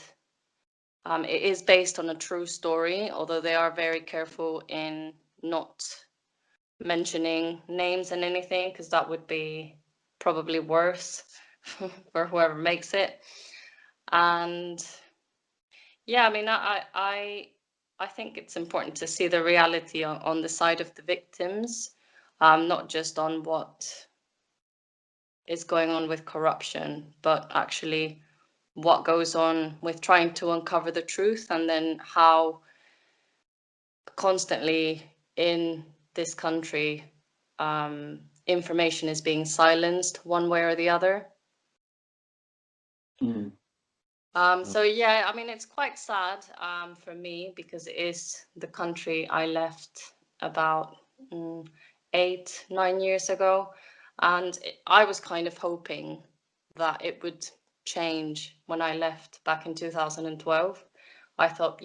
It is based on a true story, although they are very careful in not mentioning names and anything, because that would be probably worse for whoever makes it. And yeah, I mean, I think it's important to see the reality on the side of the victims, not just on what is going on with corruption, but actually what goes on with trying to uncover the truth, and then how constantly in this country information is being silenced one way or the other. So yeah, I mean, it's quite sad for me because it is the country I left about 8-9 years ago, and I was kind of hoping that it would change when I left back in 2012. I thought,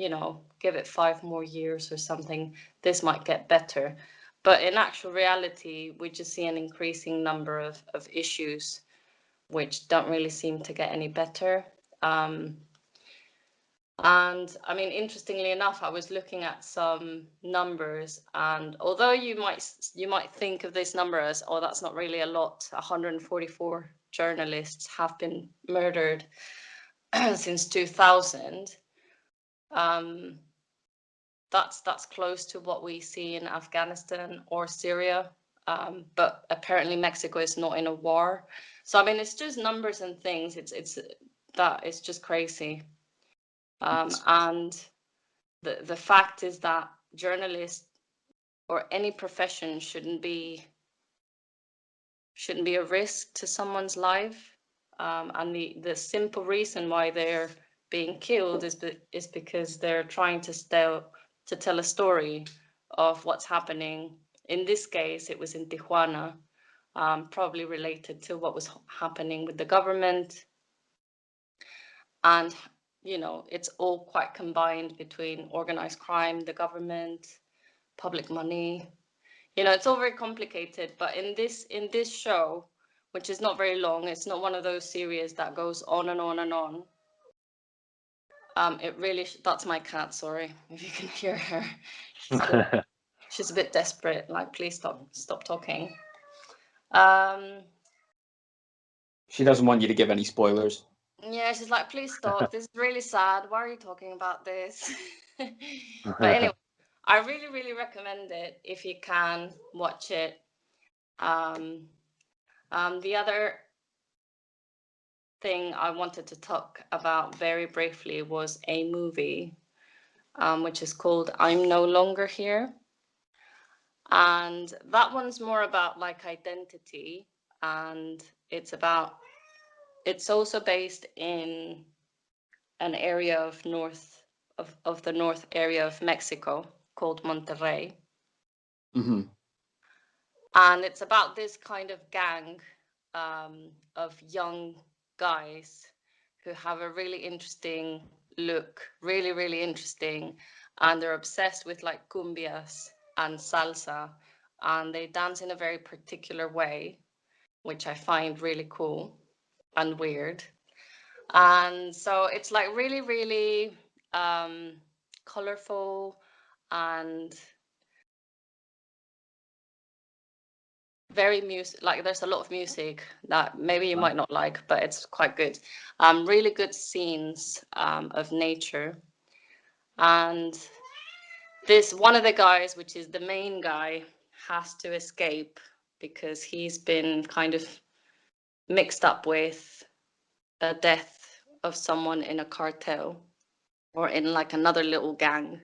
give it 5 more years or something, this might get better. But in actual reality, we just see an increasing number of issues which don't really seem to get any better. And I mean, interestingly enough, I was looking at some numbers, and although you might think of this number as, oh, that's not really a lot, 144 journalists have been murdered since 2000. That's close to what we see in Afghanistan or Syria, but apparently Mexico is not in a war. So I mean, it's just numbers and things. It's just crazy. And the fact is that journalists or any profession shouldn't be a risk to someone's life. And the simple reason why they're being killed is because they're trying to tell a story of what's happening. In this case, it was in Tijuana, probably related to what was happening with the government. And it's all quite combined between organized crime, the government, public money. It's all very complicated. But in this show, which is not very long, it's not one of those series that goes on and on and on. It really, that's my cat, sorry, if you can hear her. She's a bit desperate, like, please stop talking.
She doesn't want you to give any spoilers.
Yeah, she's like, please stop. This is really sad. Why are you talking about this? But anyway, I really, really recommend it if you can watch it. The other thing I wanted to talk about very briefly was a movie, which is called I'm No Longer Here. And that one's more about like identity, and it's also based in an area of the north area of Mexico called Monterrey.
Mm-hmm.
And it's about this kind of gang of young guys who have a really interesting look, really, really interesting. And they're obsessed with like cumbias and salsa, and they dance in a very particular way, which I find really cool and weird. And so it's like really, really colorful and very music. Like there's a lot of music that maybe you might not like, but it's quite good. Really good scenes of nature. And this one of the guys, which is the main guy, has to escape because he's been kind of mixed up with the death of someone in a cartel or in like another little gang.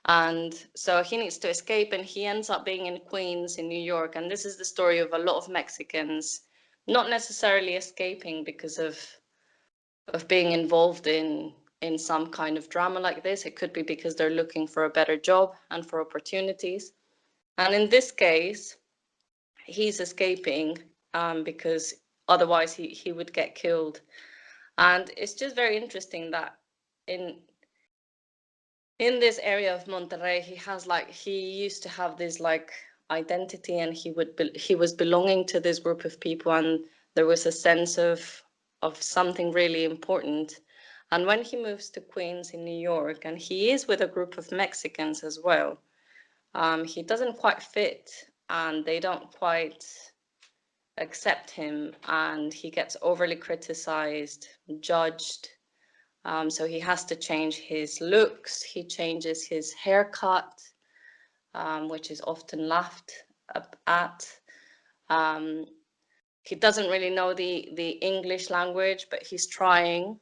And so he needs to escape, and he ends up being in Queens in New York. And this is the story of a lot of Mexicans not necessarily escaping because of being involved in some kind of drama like this. It could be because they're looking for a better job and for opportunities. And in this case, he's escaping because otherwise he would get killed. And it's just very interesting that in this area of Monterrey, he used to have this like identity, and he was belonging to this group of people, and there was a sense of something really important. And when he moves to Queens in New York, and he is with a group of Mexicans as well, he doesn't quite fit, and they don't quite accept him, and he gets overly criticized, judged. So he has to change his looks. He changes his haircut, which is often laughed at. He doesn't really know the English language, but he's trying.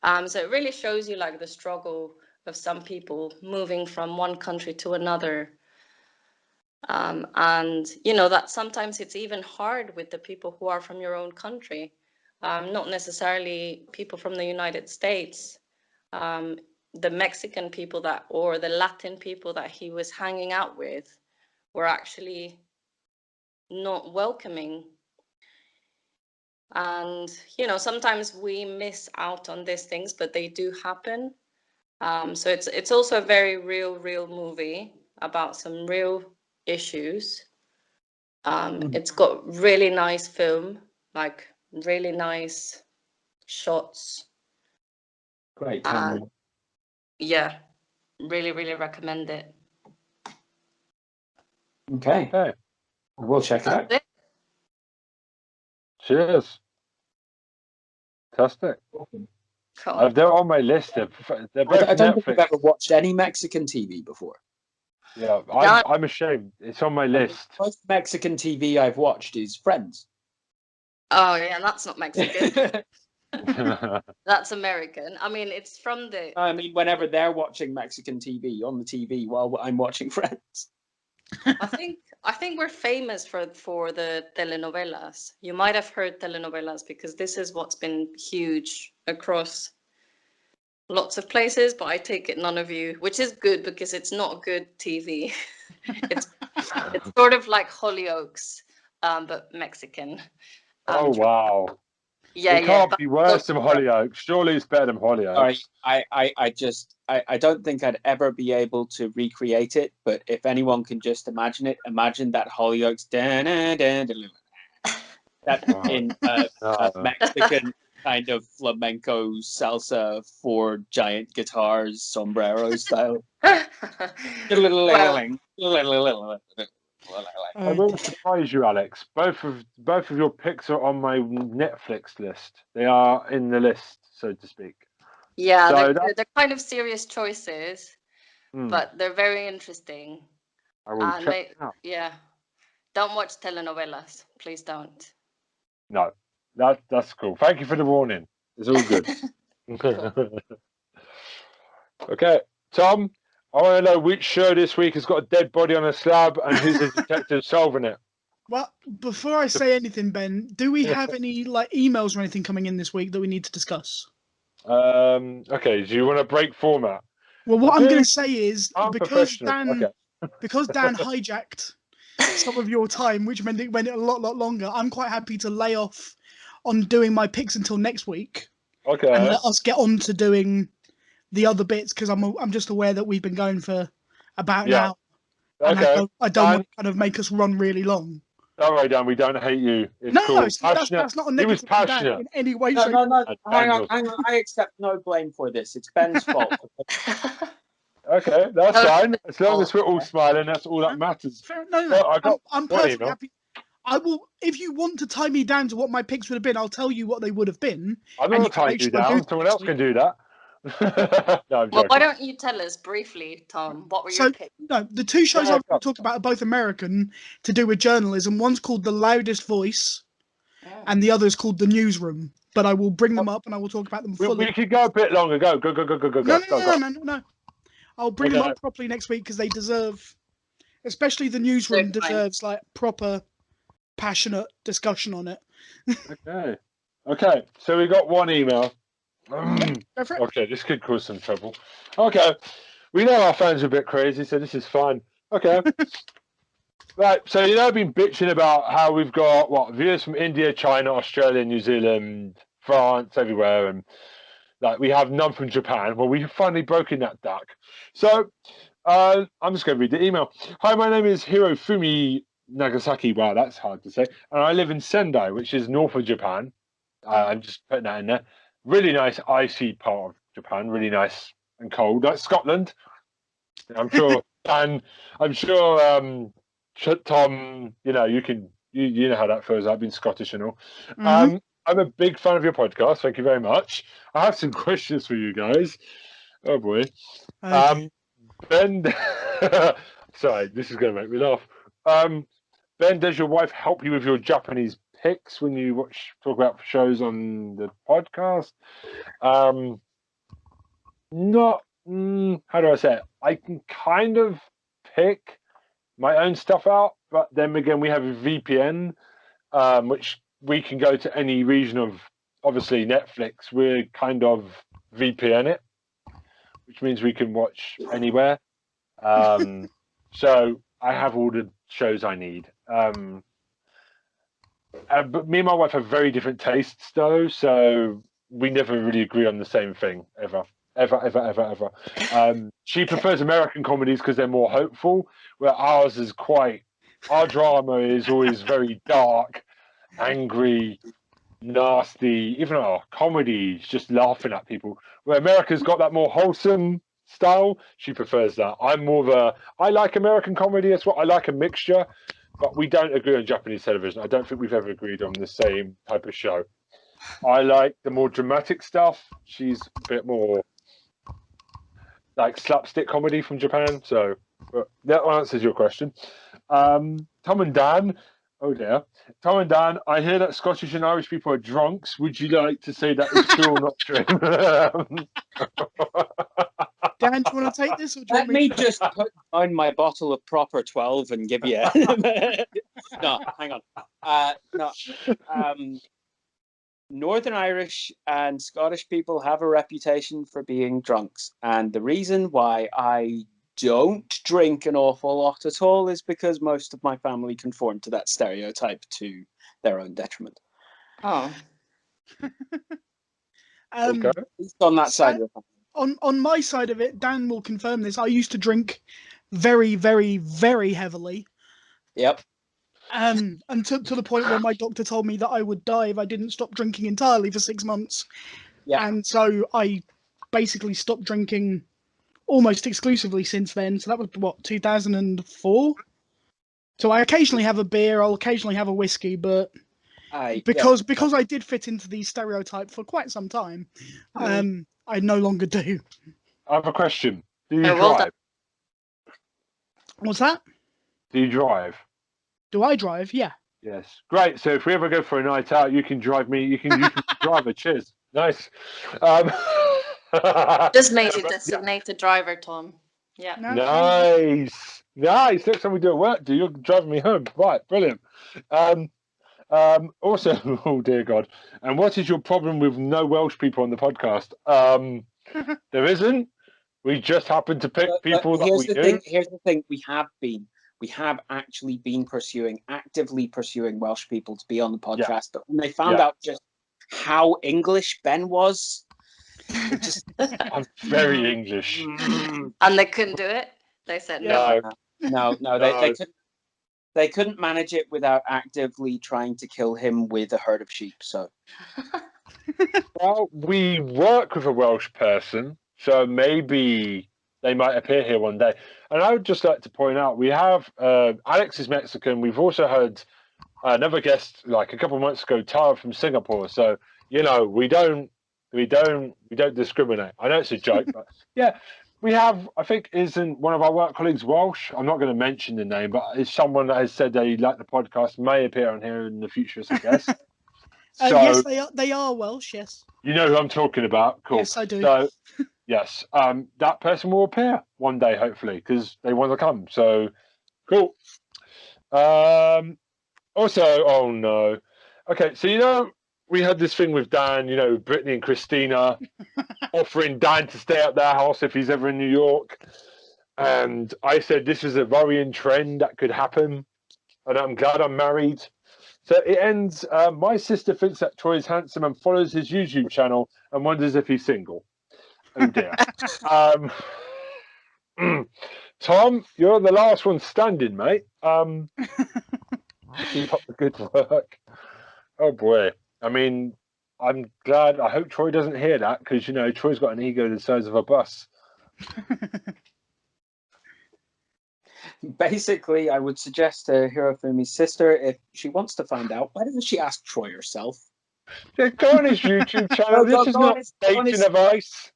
So it really shows you like the struggle of some people moving from one country to another. And you know that sometimes it's even hard with the people who are from your own country, not necessarily people from the United States. The Mexican people or the Latin people that he was hanging out with were actually not welcoming. And you know, sometimes we miss out on these things, but they do happen. So it's also a very real movie about some real issues. It's got really nice film, like really nice shots.
Great camera.
Yeah, really recommend it.
Okay. We'll check it out.
Cheers. Fantastic.
Cool.
They're on my list. They're both
I don't think
Netflix.
I've ever watched any Mexican TV before.
Yeah, I'm ashamed. It's on my list.
Most Mexican TV I've watched is Friends.
Oh yeah, that's not Mexican. That's American. I mean, it's from the.
I mean, whenever they're watching Mexican TV on the TV while I'm watching Friends.
I think we're famous for the telenovelas. You might have heard telenovelas because this is what's been huge across lots of places, but I take it none of you, which is good because it's not good TV. it's sort of like Hollyoaks, but Mexican.
Oh wow!
Yeah,
it can't be worse than Hollyoaks. Surely it's better than Hollyoaks.
Sorry, I don't think I'd ever be able to recreate it. But if anyone can just imagine it, imagine that Hollyoaks. That in a Mexican kind of flamenco salsa, 4 giant guitars, sombrero style.
I will surprise you, Alex. Both of your picks are on my Netflix list. They are in the list, so to speak.
Yeah, so they're kind of serious choices, but they're very interesting.
I will check them out.
Yeah, don't watch telenovelas, please don't.
No, that's cool. Thank you for the warning. It's all good. Okay, Tom, I want to know which show this week has got a dead body on a slab and who's the detective solving it.
Well, before I say anything, Ben, do we have any like emails or anything coming in this week that we need to discuss?
Okay, do you want to break format?
Well, what I'm going to say is because Dan
Dan
hijacked some of your time, which meant it went a lot longer, I'm quite happy to lay off on doing my picks until next week.
Okay.
And let us get on to doing the other bits because I'm just aware that we've been going for about an hour. And
Okay.
I don't want to kind of make us run really long.
Don't worry, Dan. We don't hate you. It's
no,
cool.
no, that's not a negative.
He was passionate
in any way.
No. Hang on. I accept no blame for this. It's Ben's fault.
Okay, that's fine. As long as we're all smiling, that's all that matters.
I'm perfectly happy. I will. If you want to tie me down to what my picks would have been, I'll tell you what they would have been.
I'm not tying you down. Someone else can do that. No, I'm
well, why don't you tell us briefly, Tom? What were your picks?
No, the two shows I've talked about are both American to do with journalism. One's called The Loudest Voice, and the other is called The Newsroom. But I will bring them up and I will talk about them fully.
We could go a bit longer. Go.
No. I'll bring them up properly next week because they deserve, especially The Newsroom deserves like proper, passionate discussion on it.
Okay. So we got one email.
Go for it.
Okay, this could cause some trouble. Okay, we know our fans are a bit crazy, so this is fine. Okay. Right, so I've been bitching about how we've got viewers from India, China, Australia, New Zealand, France, everywhere, and we have none from Japan. Well, we've finally broken that duck. So I'm just going to read the email. Hi, my name is Hirofumi Nagasaki. Wow, that's hard to say. And I live in Sendai, which is north of Japan. I'm just putting that in there. Really nice, icy part of Japan. Really nice and cold, like Scotland. I'm sure, and I'm sure Tom, you know how that feels. I've been Scottish and all.
Mhm.
I'm a big fan of your podcast. Thank you very much. I have some questions for you guys. Oh boy.
Okay.
Ben, sorry, this is going to make me laugh. Ben, does your wife help you with your Japanese picks when you talk about shows on the podcast? Not. How do I say it? I can kind of pick my own stuff out, but then again, we have a VPN, which we can go to any region of. Obviously, Netflix. We're kind of VPN it, which means we can watch anywhere. So I have all the shows I need. But me and my wife have very different tastes, though, so we never really agree on the same thing ever. She prefers American comedies because they're more hopeful, where ours is our drama is always very dark, angry, nasty. Even our comedy is just laughing at people. Where America's got that more wholesome style, she prefers that. I like American comedy as well. I like a mixture, but we don't agree on Japanese television. I don't think we've ever agreed on the same type of show. I like the more dramatic stuff. She's a bit more like slapstick comedy from Japan. So that answers your question. Tom and Dan. Oh dear. Tom and Dan, I hear that Scottish and Irish people are drunks. Would you like to say that is true or not true?
Dan, do you want to take this? Or do you
Let
want
me just put down my bottle of proper 12 and give you. No, hang on. No. Northern Irish and Scottish people have a reputation for being drunks, and the reason why I don't drink an awful lot at all is because most of my family conform to that stereotype to their own detriment.
Oh.
Okay.
It's on that side of the family.
On my side of it, Dan will confirm this. I used to drink very, very, very heavily.
Yep.
And to the point where my doctor told me that I would die if I didn't stop drinking entirely for 6 months.
Yeah.
And so I basically stopped drinking almost exclusively since then. So that was 2004. So I occasionally have a beer, I'll occasionally have a whiskey, but because I did fit into the stereotype for quite some time, I no longer do.
I have a question. Do you
well
drive?
What's that?
Do you drive?
Do I drive? Yeah.
Yes. Great. So if we ever go for a night out, you can drive me. You can drive it. Cheers. Nice.
Just made you designated driver, Tom. Yeah.
No,
nice. Next time we do a work, you're driving me home. Right. Brilliant. Also, oh dear God. And what is your problem with no Welsh people on the podcast? There isn't. We just happen to pick people that we do.
Here's the thing. We have actually been actively pursuing Welsh people to be on the podcast. Yeah. But when they found out just how English Ben was,
I'm very English.
And they couldn't do it? They said
no. They couldn't manage it without actively trying to kill him with a herd of sheep. So,
well, we work with a Welsh person, so maybe they might appear here one day. And I would just like to point out, we have Alex is Mexican. We've also had another guest like a couple of months ago, Tara from Singapore. So we don't discriminate. I know it's a joke, but yeah. We have, I think, isn't one of our work colleagues Welsh? I'm not going to mention the name, but it's someone that has said they like the podcast, may appear on here in the future as a guest.
Yes, they are Welsh, yes.
You know who I'm talking about? Cool.
Yes, I do.
So, yes, that person will appear one day, hopefully, because they want to come. So, cool. Also, oh no. Okay, so we had this thing with Dan, Brittany and Christina offering Dan to stay at their house if he's ever in New York. And I said this is a worrying trend that could happen. and I'm glad I'm married. So it ends. My sister thinks that Troy's handsome and follows his YouTube channel and wonders if he's single. Oh dear. Tom, you're the last one standing, mate. Keep up the good work. Oh boy. I mean, I'm glad. I hope Troy doesn't hear that because Troy's got an ego the size of a bus.
Basically, I would suggest to Hirofumi's sister, if she wants to find out, why doesn't she ask Troy herself?
Yeah, go on his YouTube channel. This is not dating advice.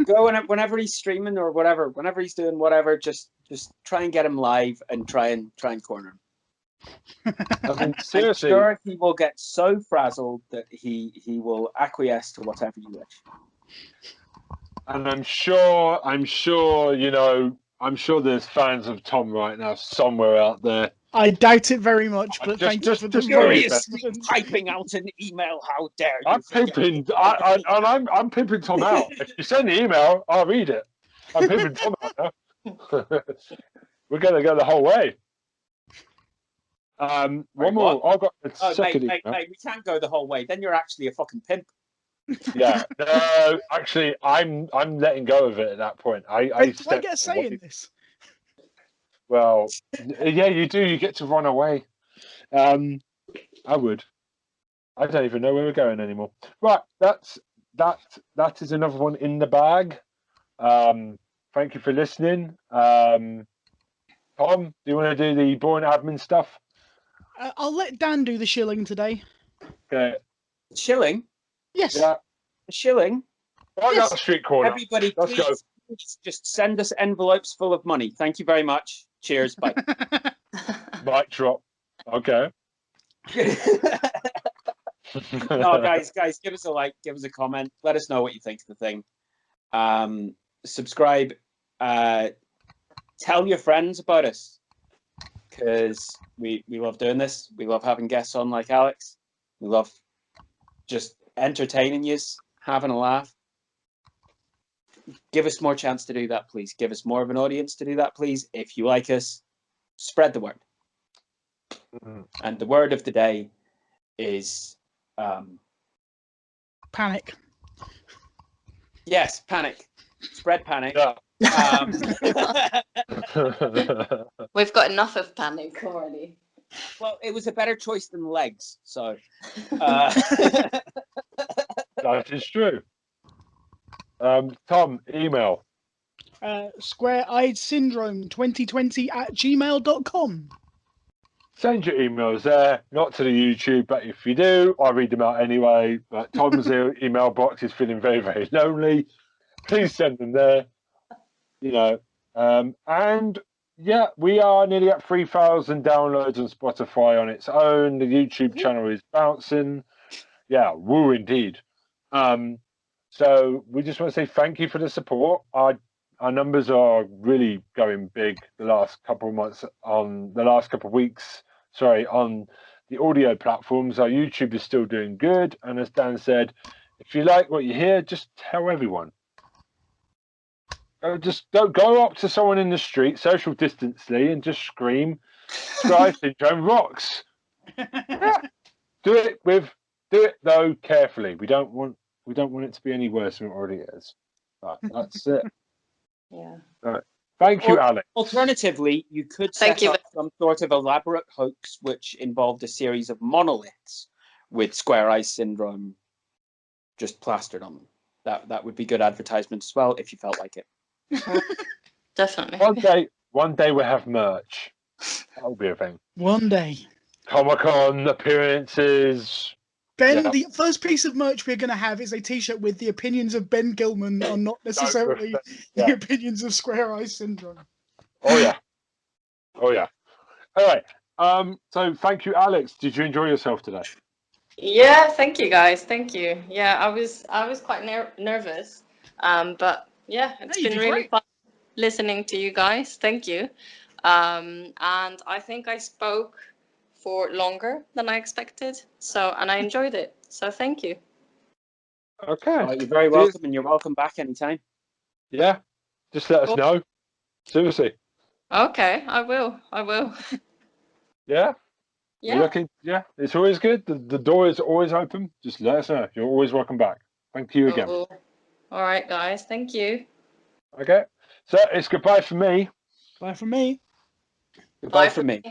Go whenever he's streaming or whatever, whenever he's doing whatever, just try and get him live and try and corner him.
I mean,
I'm
seriously.
sure he will get so frazzled that he will acquiesce to whatever you wish.
And I'm sure, I'm sure there's fans of Tom right now somewhere out there.
I doubt it very much, but thank you for the
furiously typing out an email. How dare you?
I'm pimping Tom out. If you send the email, I'll read it. I'm pimping Tom out now. We're gonna go the whole way. One more.
What?
I've got a second
mate, we can't go the whole way. Then you're actually a fucking pimp.
Yeah. No, actually, I'm letting go of it at that point.
Do I get a say in this?
Well, yeah, you do. You get to run away. I would. I don't even know where we're going anymore. Right, that is another one in the bag. Thank you for listening. Tom, do you want to do the boring admin stuff?
I'll let Dan do the shilling today.
Okay.
Shilling?
Yes.
Yeah.
A shilling?
Right
Yes.
down the street corner.
Everybody,
Let's go.
please just send us envelopes full of money. Thank you very much. Cheers. Bye.
Mic drop. Okay.
No, guys, give us a like, give us a comment. Let us know what you think of the thing. Subscribe. Tell your friends about us because we love doing this. We love having guests on like Alex. We love just entertaining you, having a laugh. Give us more chance to do that, please. Give us more of an audience to do that, please. If you like us, spread the word. And the word of the day is
panic.
Yes, panic. Spread panic.
Yeah.
We've got enough of panic already.
Well, it was a better choice than legs, so.
That is true. Tom, email.
Square-eyed syndrome 2020@gmail.com.
Send your emails there, not to the YouTube, but if you do, I read them out anyway. But Tom's email box is feeling very, very lonely. Please send them there. And yeah, we are nearly at 3,000 downloads on Spotify on its own. The YouTube channel is bouncing. Yeah, woo indeed. So we just want to say thank you for the support. Our numbers are really going big the last couple of months, on the last couple of weeks. Sorry, on the audio platforms. Our YouTube is still doing good. And as Dan said, if you like what you hear, just tell everyone. Just don't go up to someone in the street, social distancely, and just scream, "Sky Syndrome rocks." Yeah. Do it though carefully. We don't want it to be any worse than it already is. But that's it.
Yeah.
All right. Thank you, Alex.
Alternatively, you could set up some sort of elaborate hoax which involved a series of monoliths with Square Eyes Syndrome just plastered on them. That would be good advertisement as well if you felt like it.
Definitely.
One day we'll have merch. That'll be a thing.
One day.
Comic-Con appearances.
Ben, the first piece of merch we're going to have is a T-shirt with the opinions of Ben Gilman on not necessarily the opinions of Square Eyes Syndrome.
Oh yeah. All right. So thank you, Alex. Did you enjoy yourself today?
Yeah, thank you guys. Thank you. Yeah, I was quite nervous, but yeah, it's been really fun listening to you guys. Thank you. And I think I spoke for longer than I expected. And I enjoyed it. So thank you.
Okay.
You're very welcome, and you're welcome back anytime.
Yeah. Just let us know. Seriously.
Okay, I will.
Yeah.
Yeah.
You're looking. Yeah. It's always good. The door is always open. Just let us know. You're always welcome back. Thank you again.
Oh, all right, guys. Thank you.
Okay. So it's goodbye from me.
Bye from me.
Goodbye from me.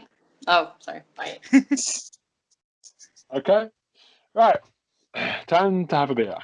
Oh, sorry. Bye.
Okay. Right. Time to have a beer.